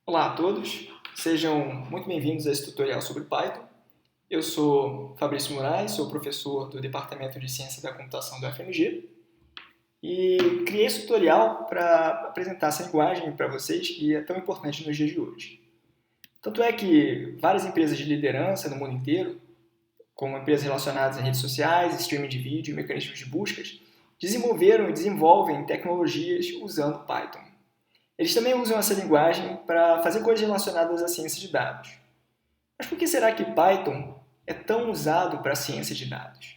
Olá a todos, sejam muito bem-vindos a esse tutorial sobre Python. Eu sou Fabrício Moraes, sou professor do Departamento de Ciência da Computação do FMG e criei esse tutorial para apresentar essa linguagem para vocês que é tão importante nos dias de hoje. Tanto é que várias empresas de liderança no mundo inteiro, como empresas relacionadas a redes sociais, streaming de vídeo e mecanismos de buscas, desenvolveram e desenvolvem tecnologias usando Python. Eles também usam essa linguagem para fazer coisas relacionadas à ciência de dados. Mas por que será que Python é tão usado para a ciência de dados?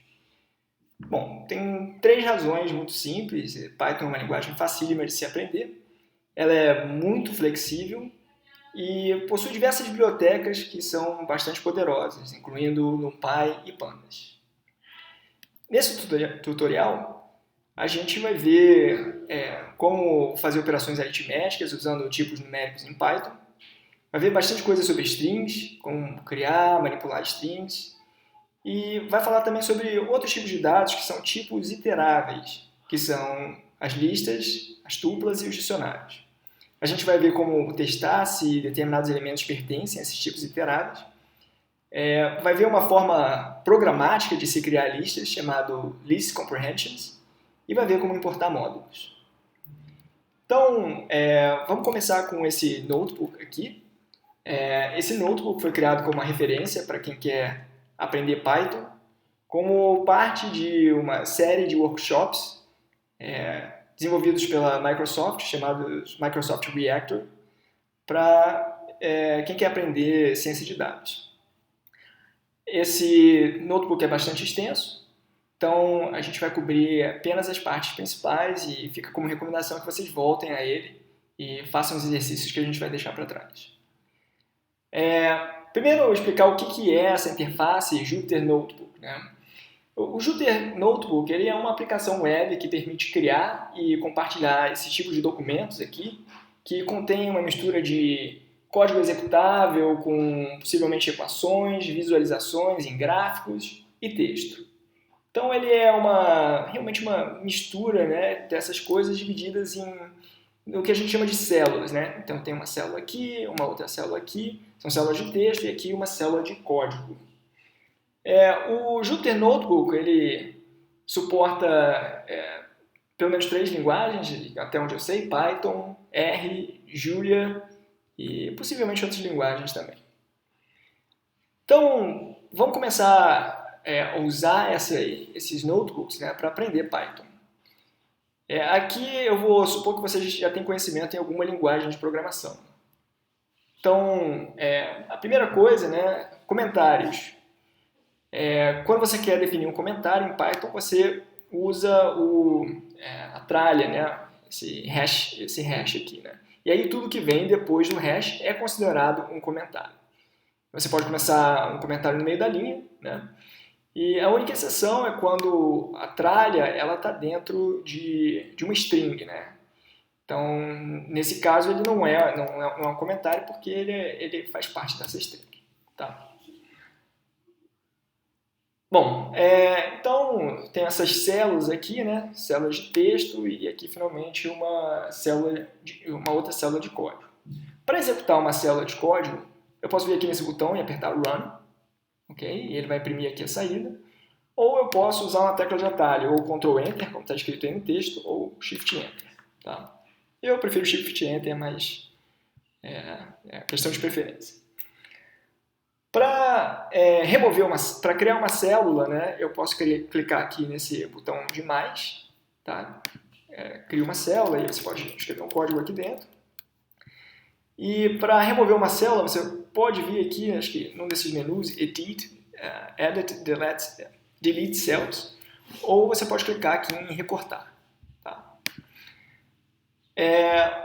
Bom, tem três razões muito simples. Python é uma linguagem facílima de se aprender, ela é muito flexível e possui diversas bibliotecas que são bastante poderosas, incluindo NumPy e Pandas. Nesse tutorial, a gente vai ver como fazer operações aritméticas usando tipos numéricos em Python. Vai ver bastante coisa sobre strings, como criar, manipular strings. E vai falar também sobre outros tipos de dados que são tipos iteráveis, que são as listas, as tuplas e os dicionários. A gente vai ver como testar se determinados elementos pertencem a esses tipos iteráveis. Vai ver uma forma programática de se criar listas, chamado List Comprehensions. E vai ver como importar módulos. Então, vamos começar com esse notebook aqui. Esse notebook foi criado como uma referência para quem quer aprender Python, como parte de uma série de workshops desenvolvidos pela Microsoft, chamados Microsoft Reactor, para quem quer aprender ciência de dados. Esse notebook é bastante extenso, então a gente vai cobrir apenas as partes principais e fica como recomendação que vocês voltem a ele e façam os exercícios que a gente vai deixar para trás. Primeiro eu vou explicar o que é essa interface Jupyter Notebook, né? O Jupyter Notebook ele é uma aplicação web que permite criar e compartilhar esse tipo de documentos aqui, que contém uma mistura de código executável com possivelmente equações, visualizações em gráficos e texto. Então ele é realmente uma mistura, né, dessas coisas divididas no que a gente chama de células, né? Então tem uma célula aqui, uma outra célula aqui, são células de texto e aqui uma célula de código. O Jupyter Notebook ele suporta pelo menos 3 linguagens, até onde eu sei: Python, R, Julia e possivelmente outras linguagens também. Então vamos começar a usar esses notebooks, né, para aprender Python. Aqui eu vou supor que vocês já têm conhecimento em alguma linguagem de programação. Então, a primeira coisa, né, comentários. Quando você quer definir um comentário em Python, você usa a tralha, né, esse hash aqui, né? E aí tudo que vem depois do hash é considerado um comentário. Você pode começar um comentário no meio da linha, né? E a única exceção é quando a tralha está dentro de uma string, né? Então, nesse caso, ele não é um comentário porque ele faz parte dessa string. Tá? Bom, então tem essas células aqui, né? Células de texto e aqui finalmente uma outra célula de código. Para executar uma célula de código, eu posso vir aqui nesse botão e apertar Run. Okay? E ele vai imprimir aqui a saída. Ou eu posso usar uma tecla de atalho, ou Ctrl Enter, como está escrito aí no texto, ou Shift Enter. Tá? Eu prefiro Shift Enter, mas é questão de preferência. Para criar uma célula, né, eu posso clicar aqui nesse botão de mais. Tá? Cria uma célula e você pode escrever um código aqui dentro. E para remover uma célula, você pode vir aqui, acho que num desses menus, Edit, Edit, Delete Cells, ou você pode clicar aqui em Recortar. Tá?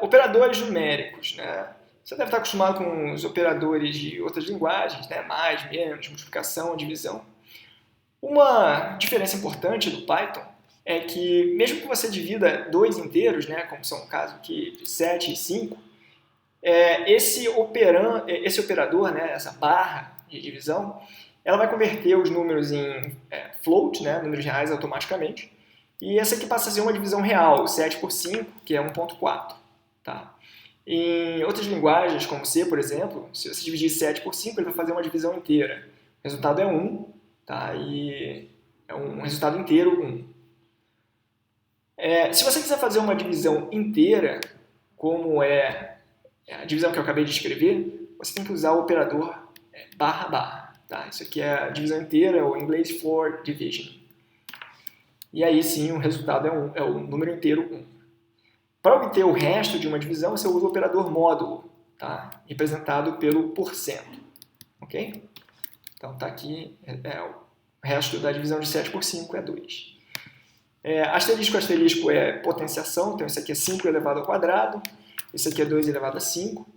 Operadores numéricos. Né? Você deve estar acostumado com os operadores de outras linguagens, né? Mais, menos, multiplicação, divisão. Uma diferença importante do Python é que, mesmo que você divida dois inteiros, né? Como são o caso aqui de 7 e 5, esse operador, né, essa barra de divisão, ela vai converter os números em float, né, números reais automaticamente, e essa aqui passa a ser uma divisão real, 7 por 5, que é 1.4. Tá? Em outras linguagens, como C, por exemplo, se você dividir 7 por 5, ele vai fazer uma divisão inteira. O resultado é 1, tá? E é um resultado inteiro 1. Se você quiser fazer uma divisão inteira, como é a divisão que eu acabei de escrever, você tem que usar o operador barra barra. Tá? Isso aqui é a divisão inteira, ou em inglês for division. E aí sim o resultado é o número inteiro 1. Para obter o resto de uma divisão, você usa o operador módulo, tá? Representado pelo porcento. Ok? Então está aqui, o resto da divisão de 7 por 5 é 2. Asterisco, asterisco é potenciação, então isso aqui é 5 elevado ao quadrado, isso aqui é 2 elevado a 5.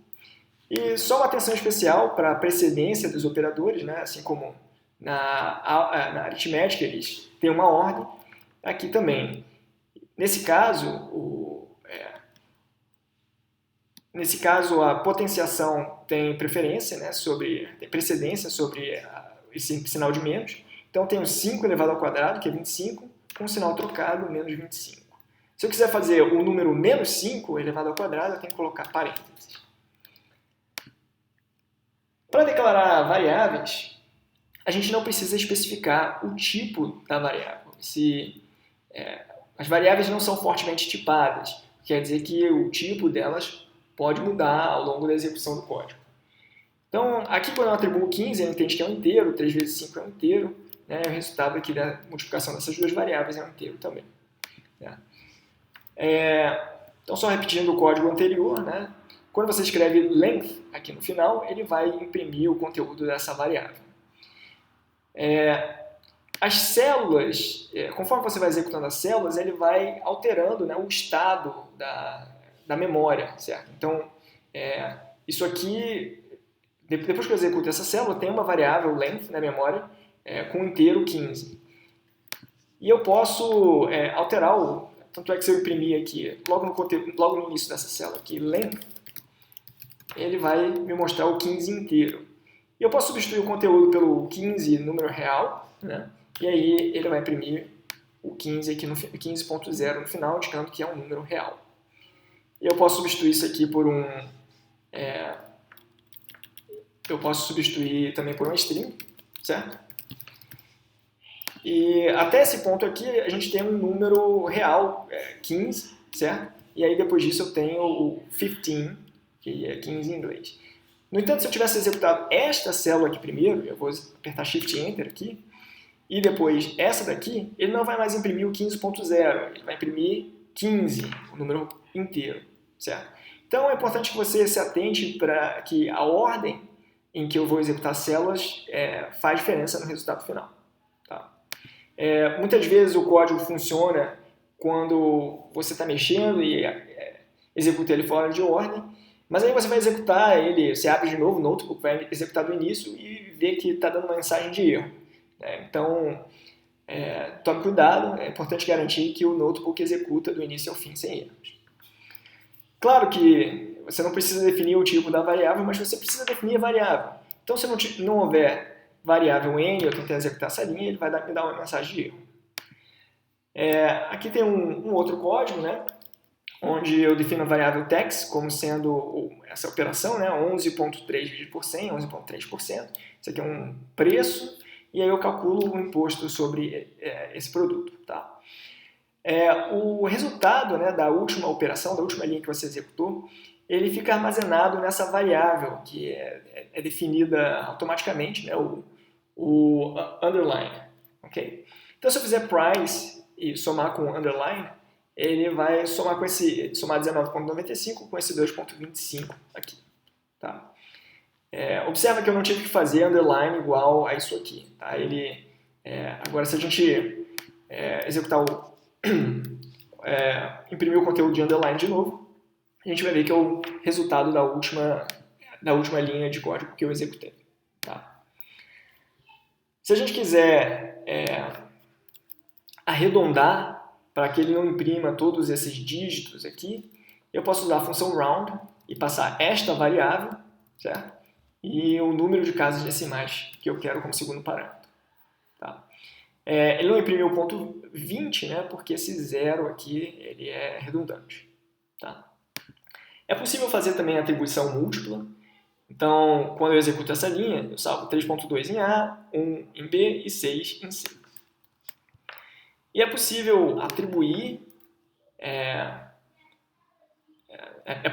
E só uma atenção especial para a precedência dos operadores, né? Assim como na aritmética eles têm uma ordem, aqui também. Nesse caso, a potenciação tem preferência, né, tem precedência sobre esse sinal de menos. Então, eu tenho 5 elevado ao quadrado, que é 25, com o sinal trocado, menos 25. Se eu quiser fazer o número menos 5 elevado ao quadrado, eu tenho que colocar parênteses. Para declarar variáveis, a gente não precisa especificar o tipo da variável. As variáveis não são fortemente tipadas, quer dizer que o tipo delas pode mudar ao longo da execução do código. Então, aqui quando eu atribuo 15, ele entende que é um inteiro, 3 vezes 5 é um inteiro, né? O resultado aqui da multiplicação dessas duas variáveis é um inteiro também. Né? Então, só repetindo o código anterior, né? Quando você escreve length aqui no final, ele vai imprimir o conteúdo dessa variável. As células, conforme você vai executando as células, ele vai alterando, né, o estado da memória, certo? Então, isso aqui, depois que eu executo essa célula, tem uma variável length na memória com o inteiro 15. E eu posso alterar tanto é que se eu imprimir aqui, logo no início dessa célula aqui, length, ele vai me mostrar o 15 inteiro. E eu posso substituir o conteúdo pelo 15 número real, né? E aí ele vai imprimir o 15 aqui no 15.0 no final, indicando que é um número real. E eu posso substituir isso aqui por eu posso substituir também por uma string, certo? E até esse ponto aqui a gente tem um número real, 15, certo? E aí depois disso eu tenho o 15, que é 15 em inglês. No entanto, se eu tivesse executado esta célula aqui primeiro, eu vou apertar Shift Enter aqui, e depois essa daqui, ele não vai mais imprimir o 15.0, ele vai imprimir 15, o número inteiro, certo? Então é importante que você se atente para que a ordem em que eu vou executar células faz diferença no resultado final. Tá? Muitas vezes o código funciona quando você está mexendo e executa ele fora de ordem, mas aí você vai executar ele, você abre de novo o notebook, vai executar do início e vê que está dando uma mensagem de erro. Então, tome cuidado, é importante garantir que o notebook executa do início ao fim sem erros. Claro que você não precisa definir o tipo da variável, mas você precisa definir a variável. Então, se não houver variável n, eu tentei executar essa linha, ele vai me dar uma mensagem de erro. Aqui tem um outro código, né, onde eu defino a variável tax como sendo essa operação, né, 11.3 dividido por 100, 11.3%. Isso aqui é um preço, e aí eu calculo o imposto sobre esse produto. Tá? O resultado, né, da última operação, da última linha que você executou, ele fica armazenado nessa variável que é definida automaticamente, né, o underline. Okay? Então, se eu fizer price e somar com underline, ele vai somar 19.95 com esse 2.25 aqui. Tá? Observa que eu não tive que fazer underline igual a isso aqui. Tá? Agora, se a gente executar imprimir o conteúdo de underline de novo, a gente vai ver que é o resultado da última linha de código que eu executei. Tá? Se a gente quiser arredondar para que ele não imprima todos esses dígitos aqui, eu posso usar a função round e passar esta variável, certo? E o número de casas decimais que eu quero como segundo parâmetro. Tá? Ele não imprimiu o ponto 20, né, porque esse zero aqui ele é redundante. Tá? É possível fazer também atribuição múltipla. Então, quando eu executo essa linha, eu salvo 3.2 em A, 1 em B e 6 em C. E é possível atribuir, é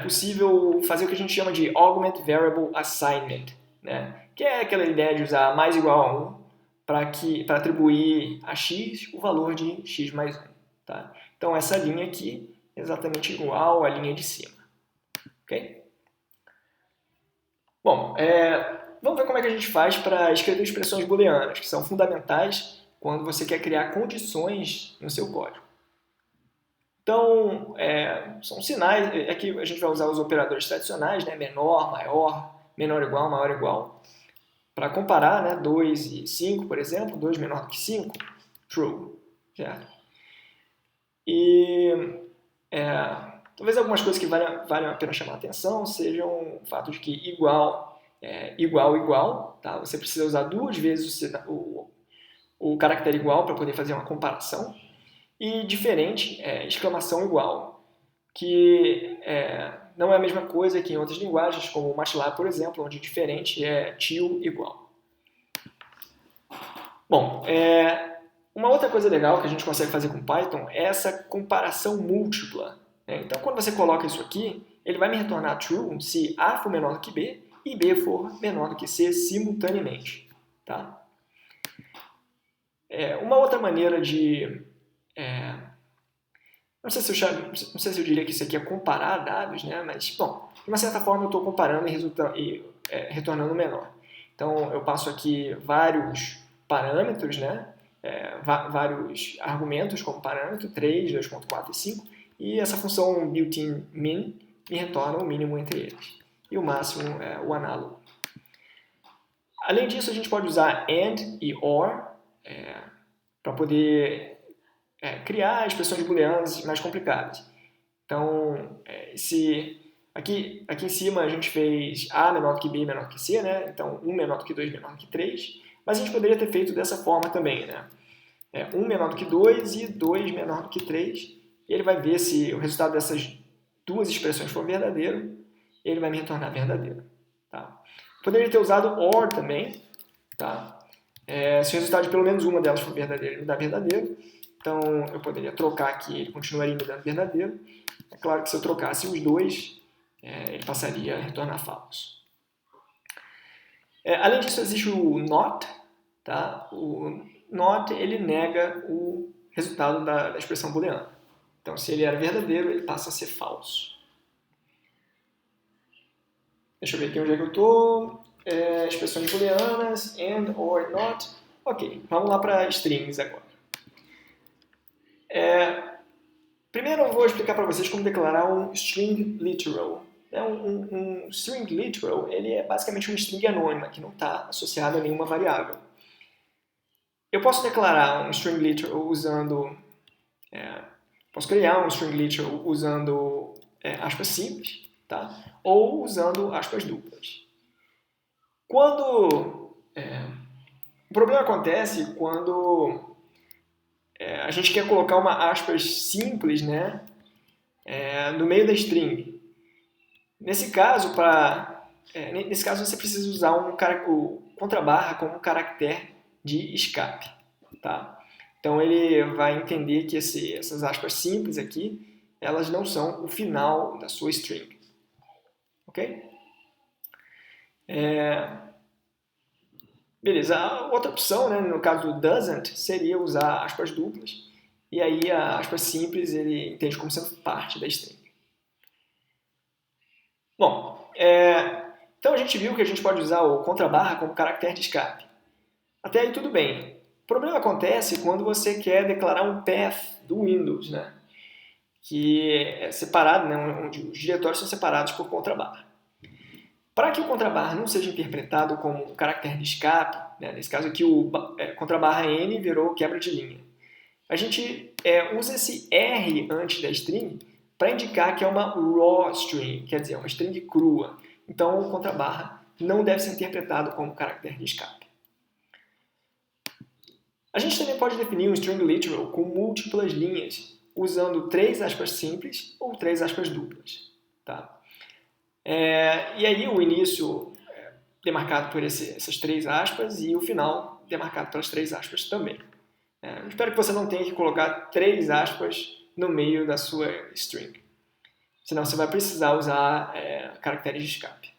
possível fazer o que a gente chama de Augment Variable Assignment, né? Que é aquela ideia de usar mais igual a 1 para atribuir a x o valor de x mais 1. Tá? Então, essa linha aqui é exatamente igual à linha de cima. Okay? Bom, vamos ver como é que a gente faz para escrever expressões booleanas, que são fundamentais quando você quer criar condições no seu código. Então, são sinais, aqui a gente vai usar os operadores tradicionais, né? Menor, maior, menor igual, maior igual, para comparar, né? 2 e 5, por exemplo, 2 menor do que 5, true, certo? E talvez algumas coisas que valham a pena chamar a atenção sejam o fato de que igual, igual, tá? Você precisa usar duas vezes o caractere igual para poder fazer uma comparação. E diferente, exclamação igual, que não é a mesma coisa que em outras linguagens, como o MATLAB, por exemplo, onde diferente é til igual. Bom, uma outra coisa legal que a gente consegue fazer com Python é essa comparação múltipla. Né? Então, quando você coloca isso aqui, ele vai me retornar true se A for menor do que B e B for menor do que C simultaneamente. Tá? Uma outra maneira de... não sei se eu diria que isso aqui é comparar dados, né? Mas, bom, de uma certa forma eu estou comparando e retornando menor. Então, eu passo aqui vários parâmetros, né? Vários argumentos como parâmetro, 3, 2.4 e 5, e essa função built-in min me retorna o mínimo entre eles. E o máximo é o análogo. Além disso, a gente pode usar AND e OR para poder criar expressões booleanas mais complicadas. Então, aqui em cima a gente fez A menor do que B menor do que C, né? Então 1 menor do que 2 menor do que 3, mas a gente poderia ter feito dessa forma também, né? 1 menor do que 2 e 2 menor do que 3, e ele vai ver se o resultado dessas duas expressões for verdadeiro, ele vai me retornar verdadeiro. Tá? Poderia ter usado OR também, tá? Se o resultado de pelo menos uma delas for verdadeiro, ele me dá verdadeiro. Então, eu poderia trocar aqui, ele continuaria me dando verdadeiro. É claro que se eu trocasse os dois, ele passaria a retornar falso. Além disso, existe o NOT. Tá? O NOT, ele nega o resultado da expressão booleana. Então, se ele era verdadeiro, ele passa a ser falso. Deixa eu ver aqui onde é que eu estou. Expressões booleanas, AND, OR, NOT. Ok, vamos lá para strings agora. Primeiro eu vou explicar para vocês como declarar um string literal. Um string literal ele é basicamente uma string anônima, que não está associada a nenhuma variável. Eu posso declarar um string literal usando... posso criar um string literal usando aspas simples, tá? Ou usando aspas duplas. O problema acontece quando a gente quer colocar uma aspas simples, né, no meio da string. Nesse caso, você precisa usar o contrabarra como um caractere de escape. Tá? Então ele vai entender que essas aspas simples aqui, elas não são o final da sua string. Ok? Beleza, a outra opção, né, no caso do doesn't, seria usar aspas duplas, e aí a aspas simples ele entende como sendo parte da string. Bom, então a gente viu que a gente pode usar o contrabarra como caractere de escape. Até aí tudo bem. O problema acontece quando você quer declarar um path do Windows, né, que é separado, né, onde os diretórios são separados por contrabarra. Para que o contrabarra não seja interpretado como um caractere de escape, né, nesse caso aqui o contrabarra N virou quebra de linha, a gente usa esse R antes da string para indicar que é uma raw string, quer dizer, uma string crua. Então o contrabarra não deve ser interpretado como caractere de escape. A gente também pode definir um string literal com múltiplas linhas, usando 3 aspas simples ou 3 aspas duplas. Tá? E aí o início demarcado por essas 3 aspas e o final demarcado pelas 3 aspas também. Eu espero que você não tenha que colocar 3 aspas no meio da sua string. Senão você vai precisar usar caracteres de escape.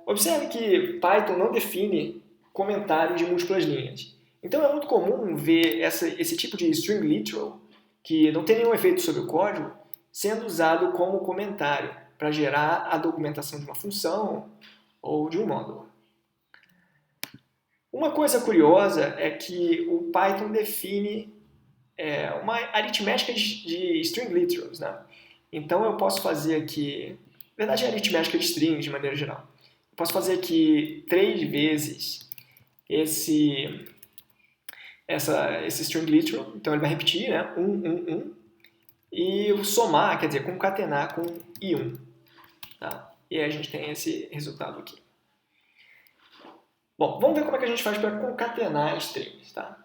Observe que Python não define comentários de múltiplas linhas. Então é muito comum ver esse tipo de string literal, que não tem nenhum efeito sobre o código, sendo usado como comentário para gerar a documentação de uma função ou de um módulo. Uma coisa curiosa é que o Python define uma aritmética de string literals, né? Então eu posso fazer aqui, na verdade é aritmética de strings de maneira geral. Eu posso fazer aqui 3 vezes esse string literal, então ele vai repetir, né? 1, e o somar, quer dizer, concatenar com i1. Tá? E aí a gente tem esse resultado aqui. Bom, vamos ver como é que a gente faz para concatenar strings. Tá?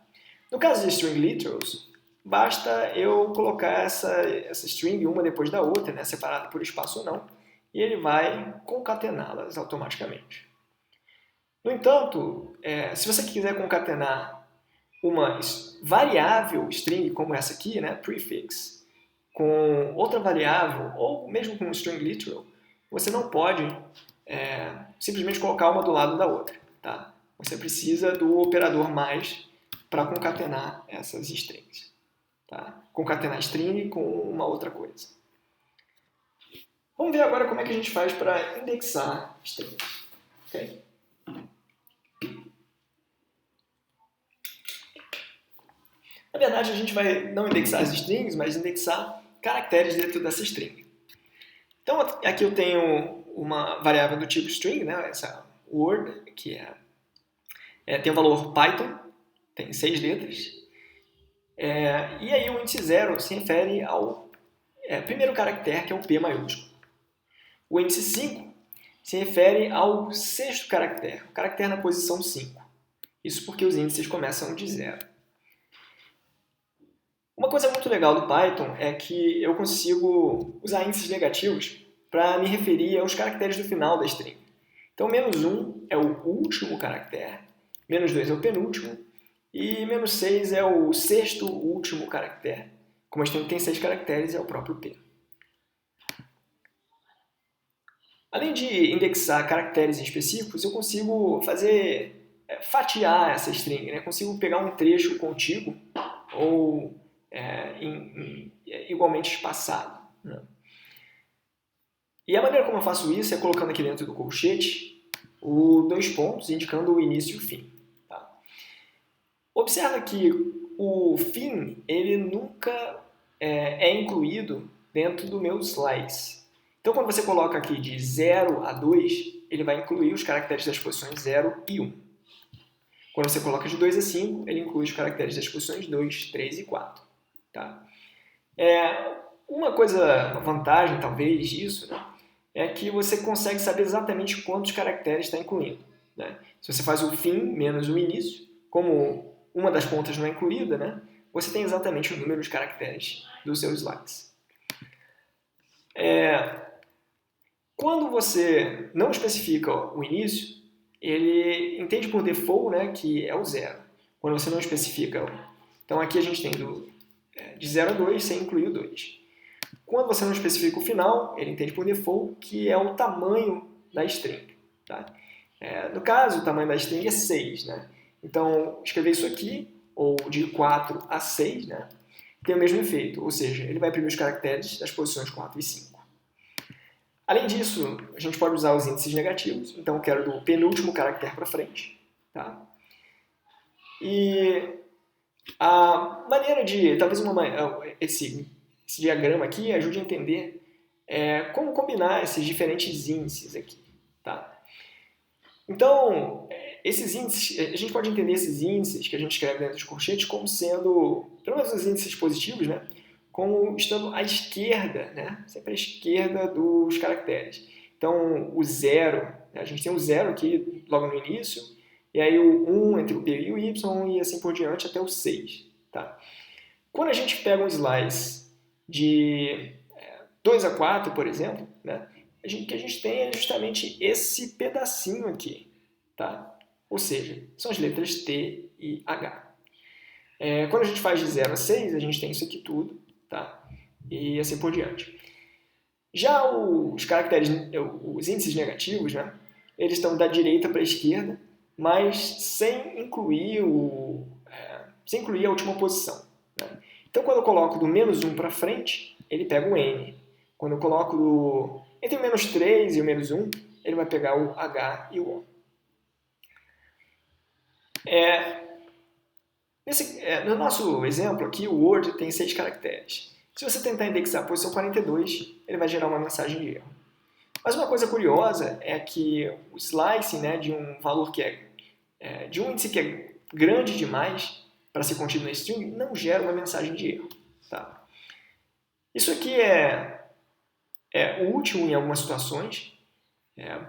No caso de string literals, basta eu colocar essa string uma depois da outra, né, separada por espaço ou não, e ele vai concatená-las automaticamente. No entanto, se você quiser concatenar uma variável string como essa aqui, né, prefix, com outra variável, ou mesmo com um string literal, você não pode simplesmente colocar uma do lado da outra. Tá? Você precisa do operador mais para concatenar essas strings. Tá? Concatenar string com uma outra coisa. Vamos ver agora como é que a gente faz para indexar strings. Okay? Na verdade, a gente vai não indexar as strings, mas indexar caracteres dentro dessa string. Então, aqui eu tenho uma variável do tipo string, né? Essa word, que tem o valor Python, tem 6 letras. E aí o índice 0 se refere ao primeiro caractere, que é o P maiúsculo. O índice 5 se refere ao 6º caractere, o caractere na posição 5. Isso porque os índices começam de 0. Uma coisa muito legal do Python é que eu consigo usar índices negativos para me referir aos caracteres do final da string. Então, -1 é o último caractere, -2 é o penúltimo, e -6 é o 6º último caractere. Como a string tem 6 caracteres, é o próprio P. Além de indexar caracteres específicos, eu consigo fatiar essa string. Né? Consigo pegar um trecho contíguo ou igualmente espaçado. Né? E a maneira como eu faço isso é colocando aqui dentro do colchete os 2 pontos, indicando o início e o fim. Tá? Observa que o fim ele nunca é incluído dentro do meu slice. Então, quando você coloca aqui de 0 a 2, ele vai incluir os caracteres das posições 0 e 1. Quando você coloca de 2 a 5, ele inclui os caracteres das posições 2, 3 e 4. Tá? Uma vantagem talvez disso, né, é que você consegue saber exatamente quantos caracteres está incluindo. Né? Se você faz o fim menos o início, como uma das pontas não é incluída, né, você tem exatamente o número de caracteres do seu slice. Quando você não especifica o início, ele entende por default, né, que é o 0. Quando você não especifica. Então aqui a gente tem de 0 a 2 sem incluir o 2. Quando você não especifica o final, ele entende por default que é o tamanho da string. Tá? No caso, o tamanho da string é 6. Né? Então, escrever isso aqui, ou de 4 a 6, né, tem o mesmo efeito. Ou seja, ele vai imprimir os caracteres das posições 4 e 5. Além disso, a gente pode usar os índices negativos. Então, eu quero do penúltimo caractere para frente. Tá? E a maneira de... Talvez esse diagrama aqui ajude a entender como combinar esses diferentes índices aqui. Tá? Então, esses índices, a gente pode entender esses índices que a gente escreve dentro de colchetes como sendo, pelo menos os índices positivos, né? Como estando à esquerda, né? Sempre à esquerda dos caracteres. Então, o 0, né? A gente tem o 0 aqui logo no início, e aí o 1 entre o P e o Y, e assim por diante até o 6. Tá? Quando a gente pega um slice de 2 a 4, por exemplo, né? O que a gente tem é justamente esse pedacinho aqui, tá? Ou seja, são as letras T e H. Quando a gente faz de 0 a 6, a gente tem isso aqui tudo, tá? E assim por diante. Já os caracteres, os índices negativos, né? Eles estão da direita para a esquerda, mas sem incluir a última posição, né? Então, quando eu coloco do -1 para frente, ele pega o N. Quando eu coloco entre o -3 e o -1, ele vai pegar o H e o O. No nosso exemplo aqui, o Word tem 6 caracteres. Se você tentar indexar a posição 42, ele vai gerar uma mensagem de erro. Mas uma coisa curiosa é que o slicing, né, de um valor de um índice que é grande demais para ser contido na string, não gera uma mensagem de erro. Tá? Isso aqui é útil em algumas situações.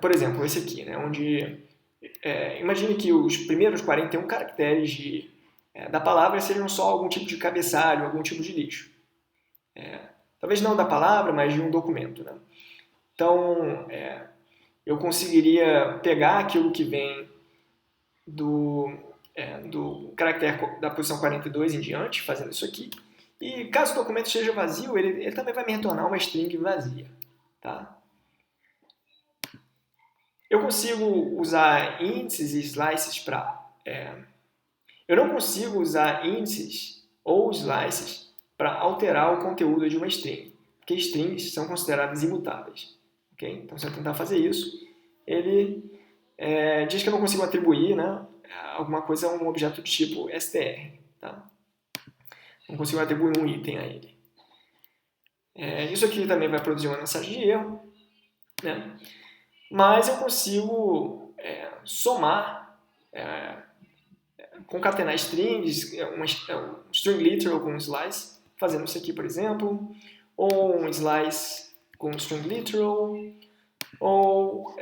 Por exemplo, esse aqui, né, onde imagine que os primeiros 41 caracteres da palavra sejam só algum tipo de cabeçalho, algum tipo de lixo. Talvez não da palavra, mas de um documento. Né? Então, eu conseguiria pegar aquilo que vem do caractere da posição 42 em diante, fazendo isso aqui, e caso o documento esteja vazio, ele também vai me retornar uma string vazia. Tá? Eu consigo usar índices e slices para... eu não consigo usar índices ou slices para alterar o conteúdo de uma string, porque strings são consideradas imutáveis. Okay? Então, se eu tentar fazer isso, ele diz que eu não consigo atribuir, né, alguma coisa a um objeto de tipo str. Tá? Não consigo atribuir um item a ele. Isso aqui também vai produzir uma mensagem de erro, né? Mas eu consigo somar, concatenar strings, um string literal com um slice, fazendo isso aqui, por exemplo, ou um slice com um string literal, ou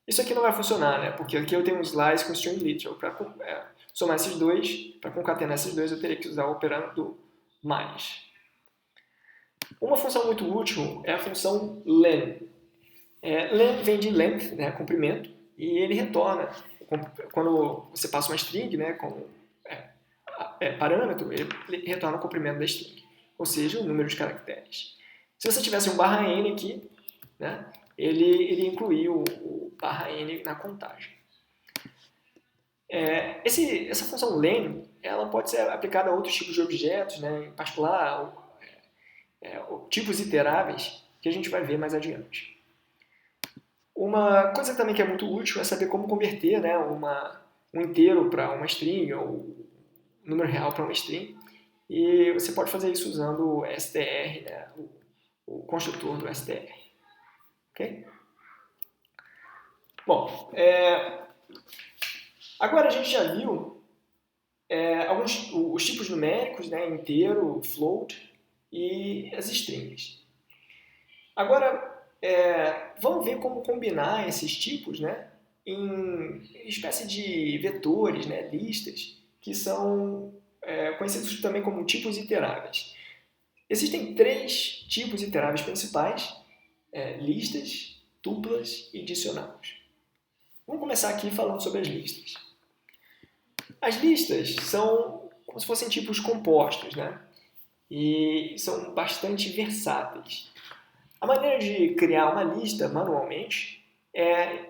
isso aqui não vai funcionar, né? Porque aqui eu tenho um slice com string literal. Para somar esses dois, para concatenar esses dois, eu teria que usar o operando mais. Uma função muito útil é a função len. Len vem de length, né, comprimento, e ele retorna, quando você passa uma string, né, como parâmetro, ele retorna o comprimento da string, ou seja, o número de caracteres. Se você tivesse um /n aqui, né, ele iria incluir o /n na contagem. Essa função len, ela pode ser aplicada a outros tipos de objetos, né, em particular tipos iteráveis, que a gente vai ver mais adiante. Uma coisa também que é muito útil é saber como converter, né, um inteiro para uma string, ou um número real para uma string. E você pode fazer isso usando o str, né, o construtor do str. Okay? Bom, agora a gente já viu os tipos numéricos, né, inteiro, float e as strings. Agora, vamos ver como combinar esses tipos, né, em espécie de vetores, né, listas, que são conhecidos também como tipos iteráveis. Existem 3 tipos iteráveis principais: listas, tuplas e dicionários. Vamos começar aqui falando sobre as listas. As listas são como se fossem tipos compostos, né, e são bastante versáteis. A maneira de criar uma lista manualmente é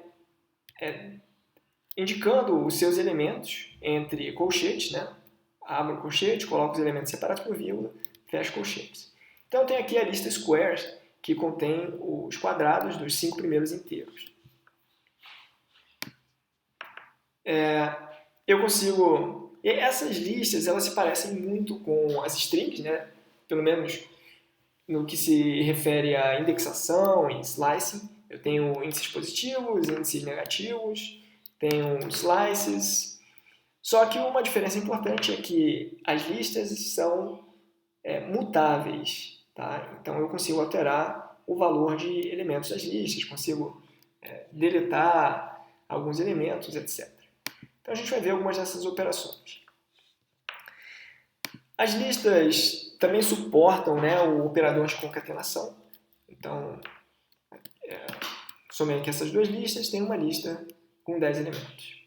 indicando os seus elementos entre colchetes, né? Abro o colchete, coloco os elementos separados por vírgula, fecho colchetes. Então eu tenho aqui a lista squares, que contém os quadrados dos 5 primeiros inteiros. Eu consigo... Essas listas, elas se parecem muito com as strings, né? Pelo menos no que se refere à indexação e slicing. Eu tenho índices positivos, índices negativos, tenho slices. Só que uma diferença importante é que as listas são mutáveis. Tá? Então eu consigo alterar o valor de elementos das listas, consigo deletar alguns elementos, etc. Então a gente vai ver algumas dessas operações. As listas também suportam, né, o operador de concatenação, Então, somei aqui essas duas listas, tem uma lista com 10 elementos.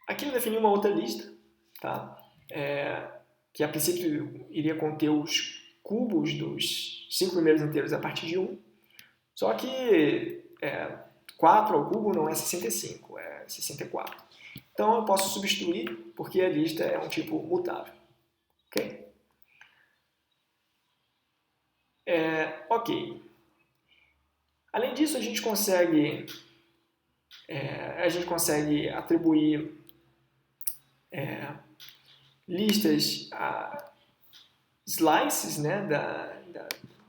Aqui eu defini uma outra lista, tá? Que a princípio iria conter os cubos dos 5 primeiros inteiros a partir de 1, só que 4 ao cubo não é 65, é 64. Então eu posso substituir, porque a lista é um tipo mutável. Ok? Ok. Além disso, a gente consegue atribuir listas a slices, né,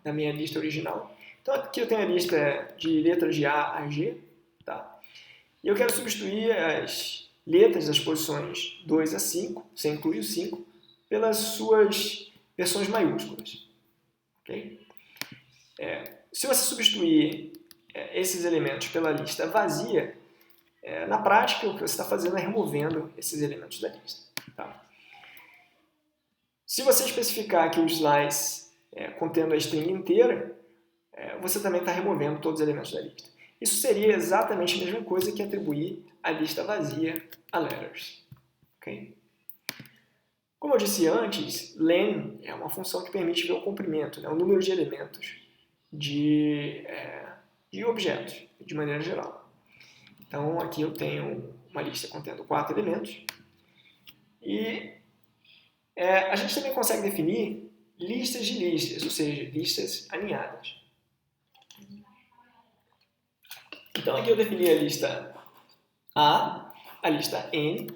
da minha lista original. Então aqui eu tenho a lista de letras de A a G, tá? E eu quero substituir as letras das posições 2 a 5, você inclui o 5, pelas suas versões maiúsculas. Okay? Se você substituir esses elementos pela lista vazia, na prática o que você está fazendo é removendo esses elementos da lista. Tá? Se você especificar aqui o slice contendo a string inteira, você também está removendo todos os elementos da lista. Isso seria exatamente a mesma coisa que atribuir a lista vazia a letters. Okay? Como eu disse antes, len é uma função que permite ver o comprimento, né, o número de elementos de objetos, de maneira geral. Então, aqui eu tenho uma lista contendo 4 elementos. E a gente também consegue definir listas de listas, ou seja, listas alinhadas. Então, aqui eu defini a lista A, a lista N,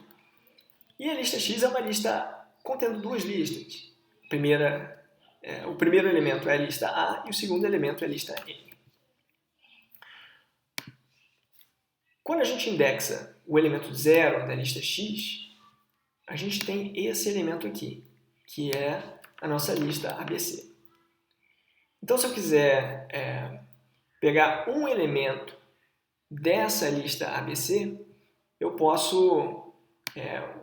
e a lista X é uma lista contendo duas listas. O primeiro elemento é a lista A e o segundo elemento é a lista N. Quando a gente indexa o elemento 0 da lista X, a gente tem esse elemento aqui, que é a nossa lista ABC. Então, se eu quiser pegar um elemento dessa lista ABC, eu posso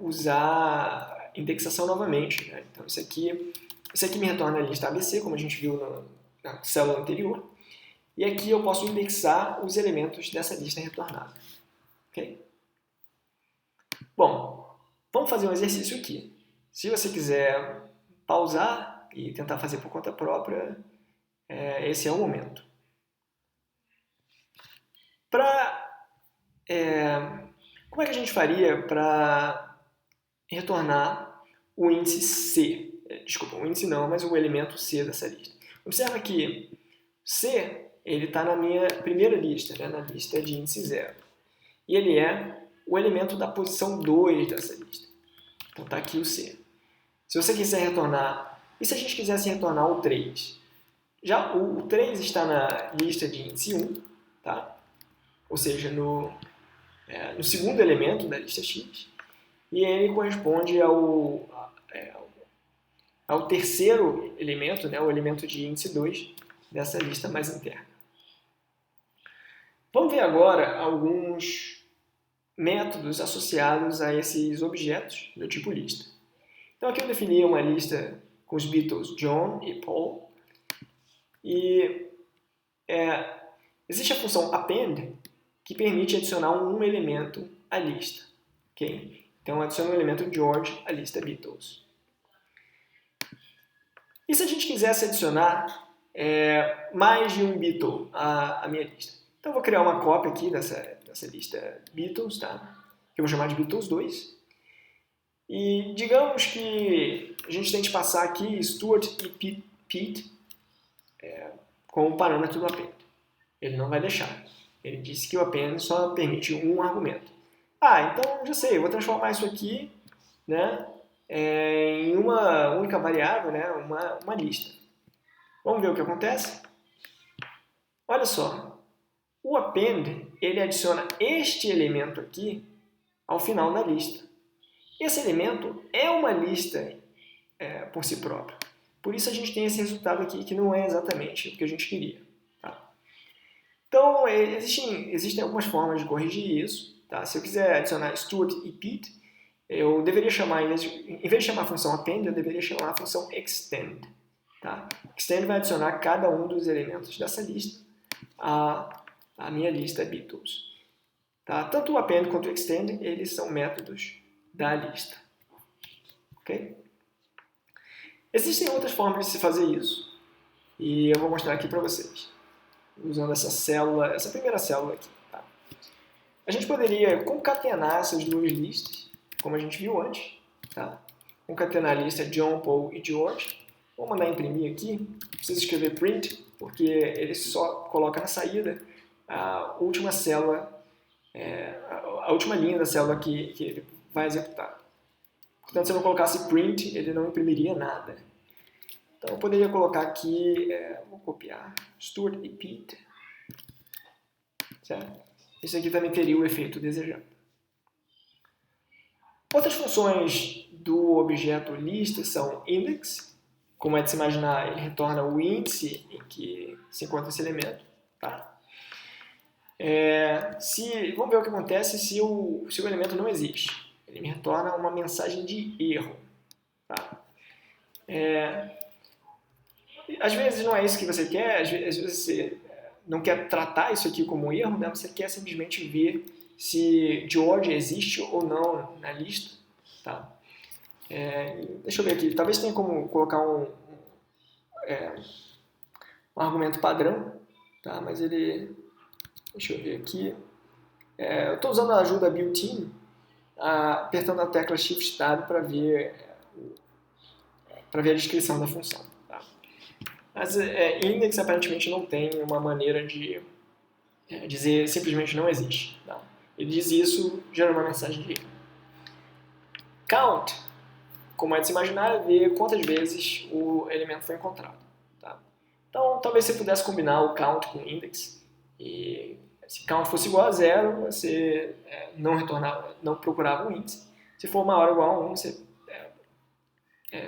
usar indexação novamente. Né? Então, isso aqui me retorna a lista ABC, como a gente viu na célula anterior. E aqui eu posso indexar os elementos dessa lista retornada. Okay? Bom, vamos fazer um exercício aqui. Se você quiser pausar e tentar fazer por conta própria, esse é o momento. Como é que a gente faria para retornar o índice C? Desculpa, o índice não, mas o elemento C dessa lista. Observa que C está na minha primeira lista, né, na lista de índice 0. E ele é o elemento da posição 2 dessa lista. Então está aqui o C. Se você quiser retornar, e se a gente quisesse retornar o 3? Já o 3 está na lista de índice 1, tá? Ou seja, no segundo elemento da lista X, e ele corresponde ao terceiro elemento, né, o elemento de índice 2 dessa lista mais interna. Vamos ver agora alguns métodos associados a esses objetos do tipo lista. Então aqui eu defini uma lista com os Beatles John e Paul, e existe a função append, que permite adicionar um elemento à lista. Okay? Então, adiciono o elemento George à lista Beatles. E se a gente quisesse adicionar mais de um Beatle à minha lista? Então, eu vou criar uma cópia aqui dessa lista Beatles, tá? Que eu vou chamar de Beatles 2. E digamos que a gente tente passar aqui Stuart e Pete com o parâmetro do append. Ele não vai deixar. Ele disse que o append só permite um argumento. Então já sei, eu vou transformar isso aqui, né, em uma única variável, né, uma lista. Vamos ver o que acontece? Olha só, o append ele adiciona este elemento aqui ao final da lista. Esse elemento é uma lista por si própria. Por isso a gente tem esse resultado aqui que não é exatamente o que a gente queria. Então, existem algumas formas de corrigir isso. Tá? Se eu quiser adicionar Stuart e Pete, eu deveria chamar, em vez de chamar a função append, eu deveria chamar a função extend. Tá? Extend vai adicionar cada um dos elementos dessa lista à minha lista Beatles. Tá? Tanto o append quanto o extend, eles são métodos da lista. Okay? Existem outras formas de se fazer isso. E eu vou mostrar aqui para vocês. Usando essa primeira célula aqui. Tá? A gente poderia concatenar essas duas listas, como a gente viu antes. Tá? Concatenar a lista John, Paul e George. Vou mandar imprimir aqui. Preciso escrever print, porque ele só coloca na saída a última célula, a última linha da célula que ele vai executar. Portanto, se eu não colocasse print, ele não imprimiria nada. Então, eu poderia colocar aqui, vou copiar, Stuart e Pete. Certo? Isso aqui também teria o efeito desejado. Outras funções do objeto lista são index. Como é de se imaginar, ele retorna o índice em que se encontra esse elemento. Tá? Vamos ver o que acontece se o elemento não existe. Ele me retorna uma mensagem de erro. Tá? Às vezes não é isso que você quer, às vezes você não quer tratar isso aqui como um erro, né? Você quer simplesmente ver se George existe ou não na lista. Tá? Deixa eu ver aqui, talvez tenha como colocar um argumento padrão, tá? Mas ele... Deixa eu ver aqui. Eu estou usando a ajuda built-in, apertando a tecla Shift Tab para ver a descrição da função. Tá? Mas index aparentemente não tem uma maneira de dizer simplesmente não existe. Tá? Ele diz isso, gera uma mensagem de erro. Count, como é de se imaginar, é ver quantas vezes o elemento foi encontrado. Tá? Então, talvez você pudesse combinar o count com o index. E se count fosse igual a 0, você não procurava um índice. Se for maior ou igual a 1, você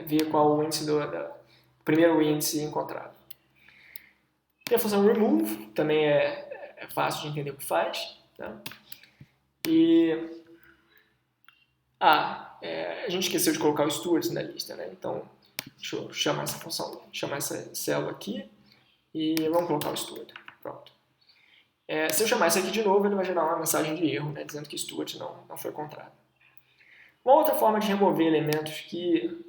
vê qual o índice do primeiro índice encontrado. Tem a função remove, também é fácil de entender o que faz. Tá? E a gente esqueceu de colocar o Stuart na lista, né? Então, deixa eu chamar essa função, chamar essa célula aqui e vamos colocar o Stuart. Pronto. Se eu chamar isso aqui de novo, ele vai gerar uma mensagem de erro, né? Dizendo que Stuart não foi encontrado. Uma outra forma de remover elementos que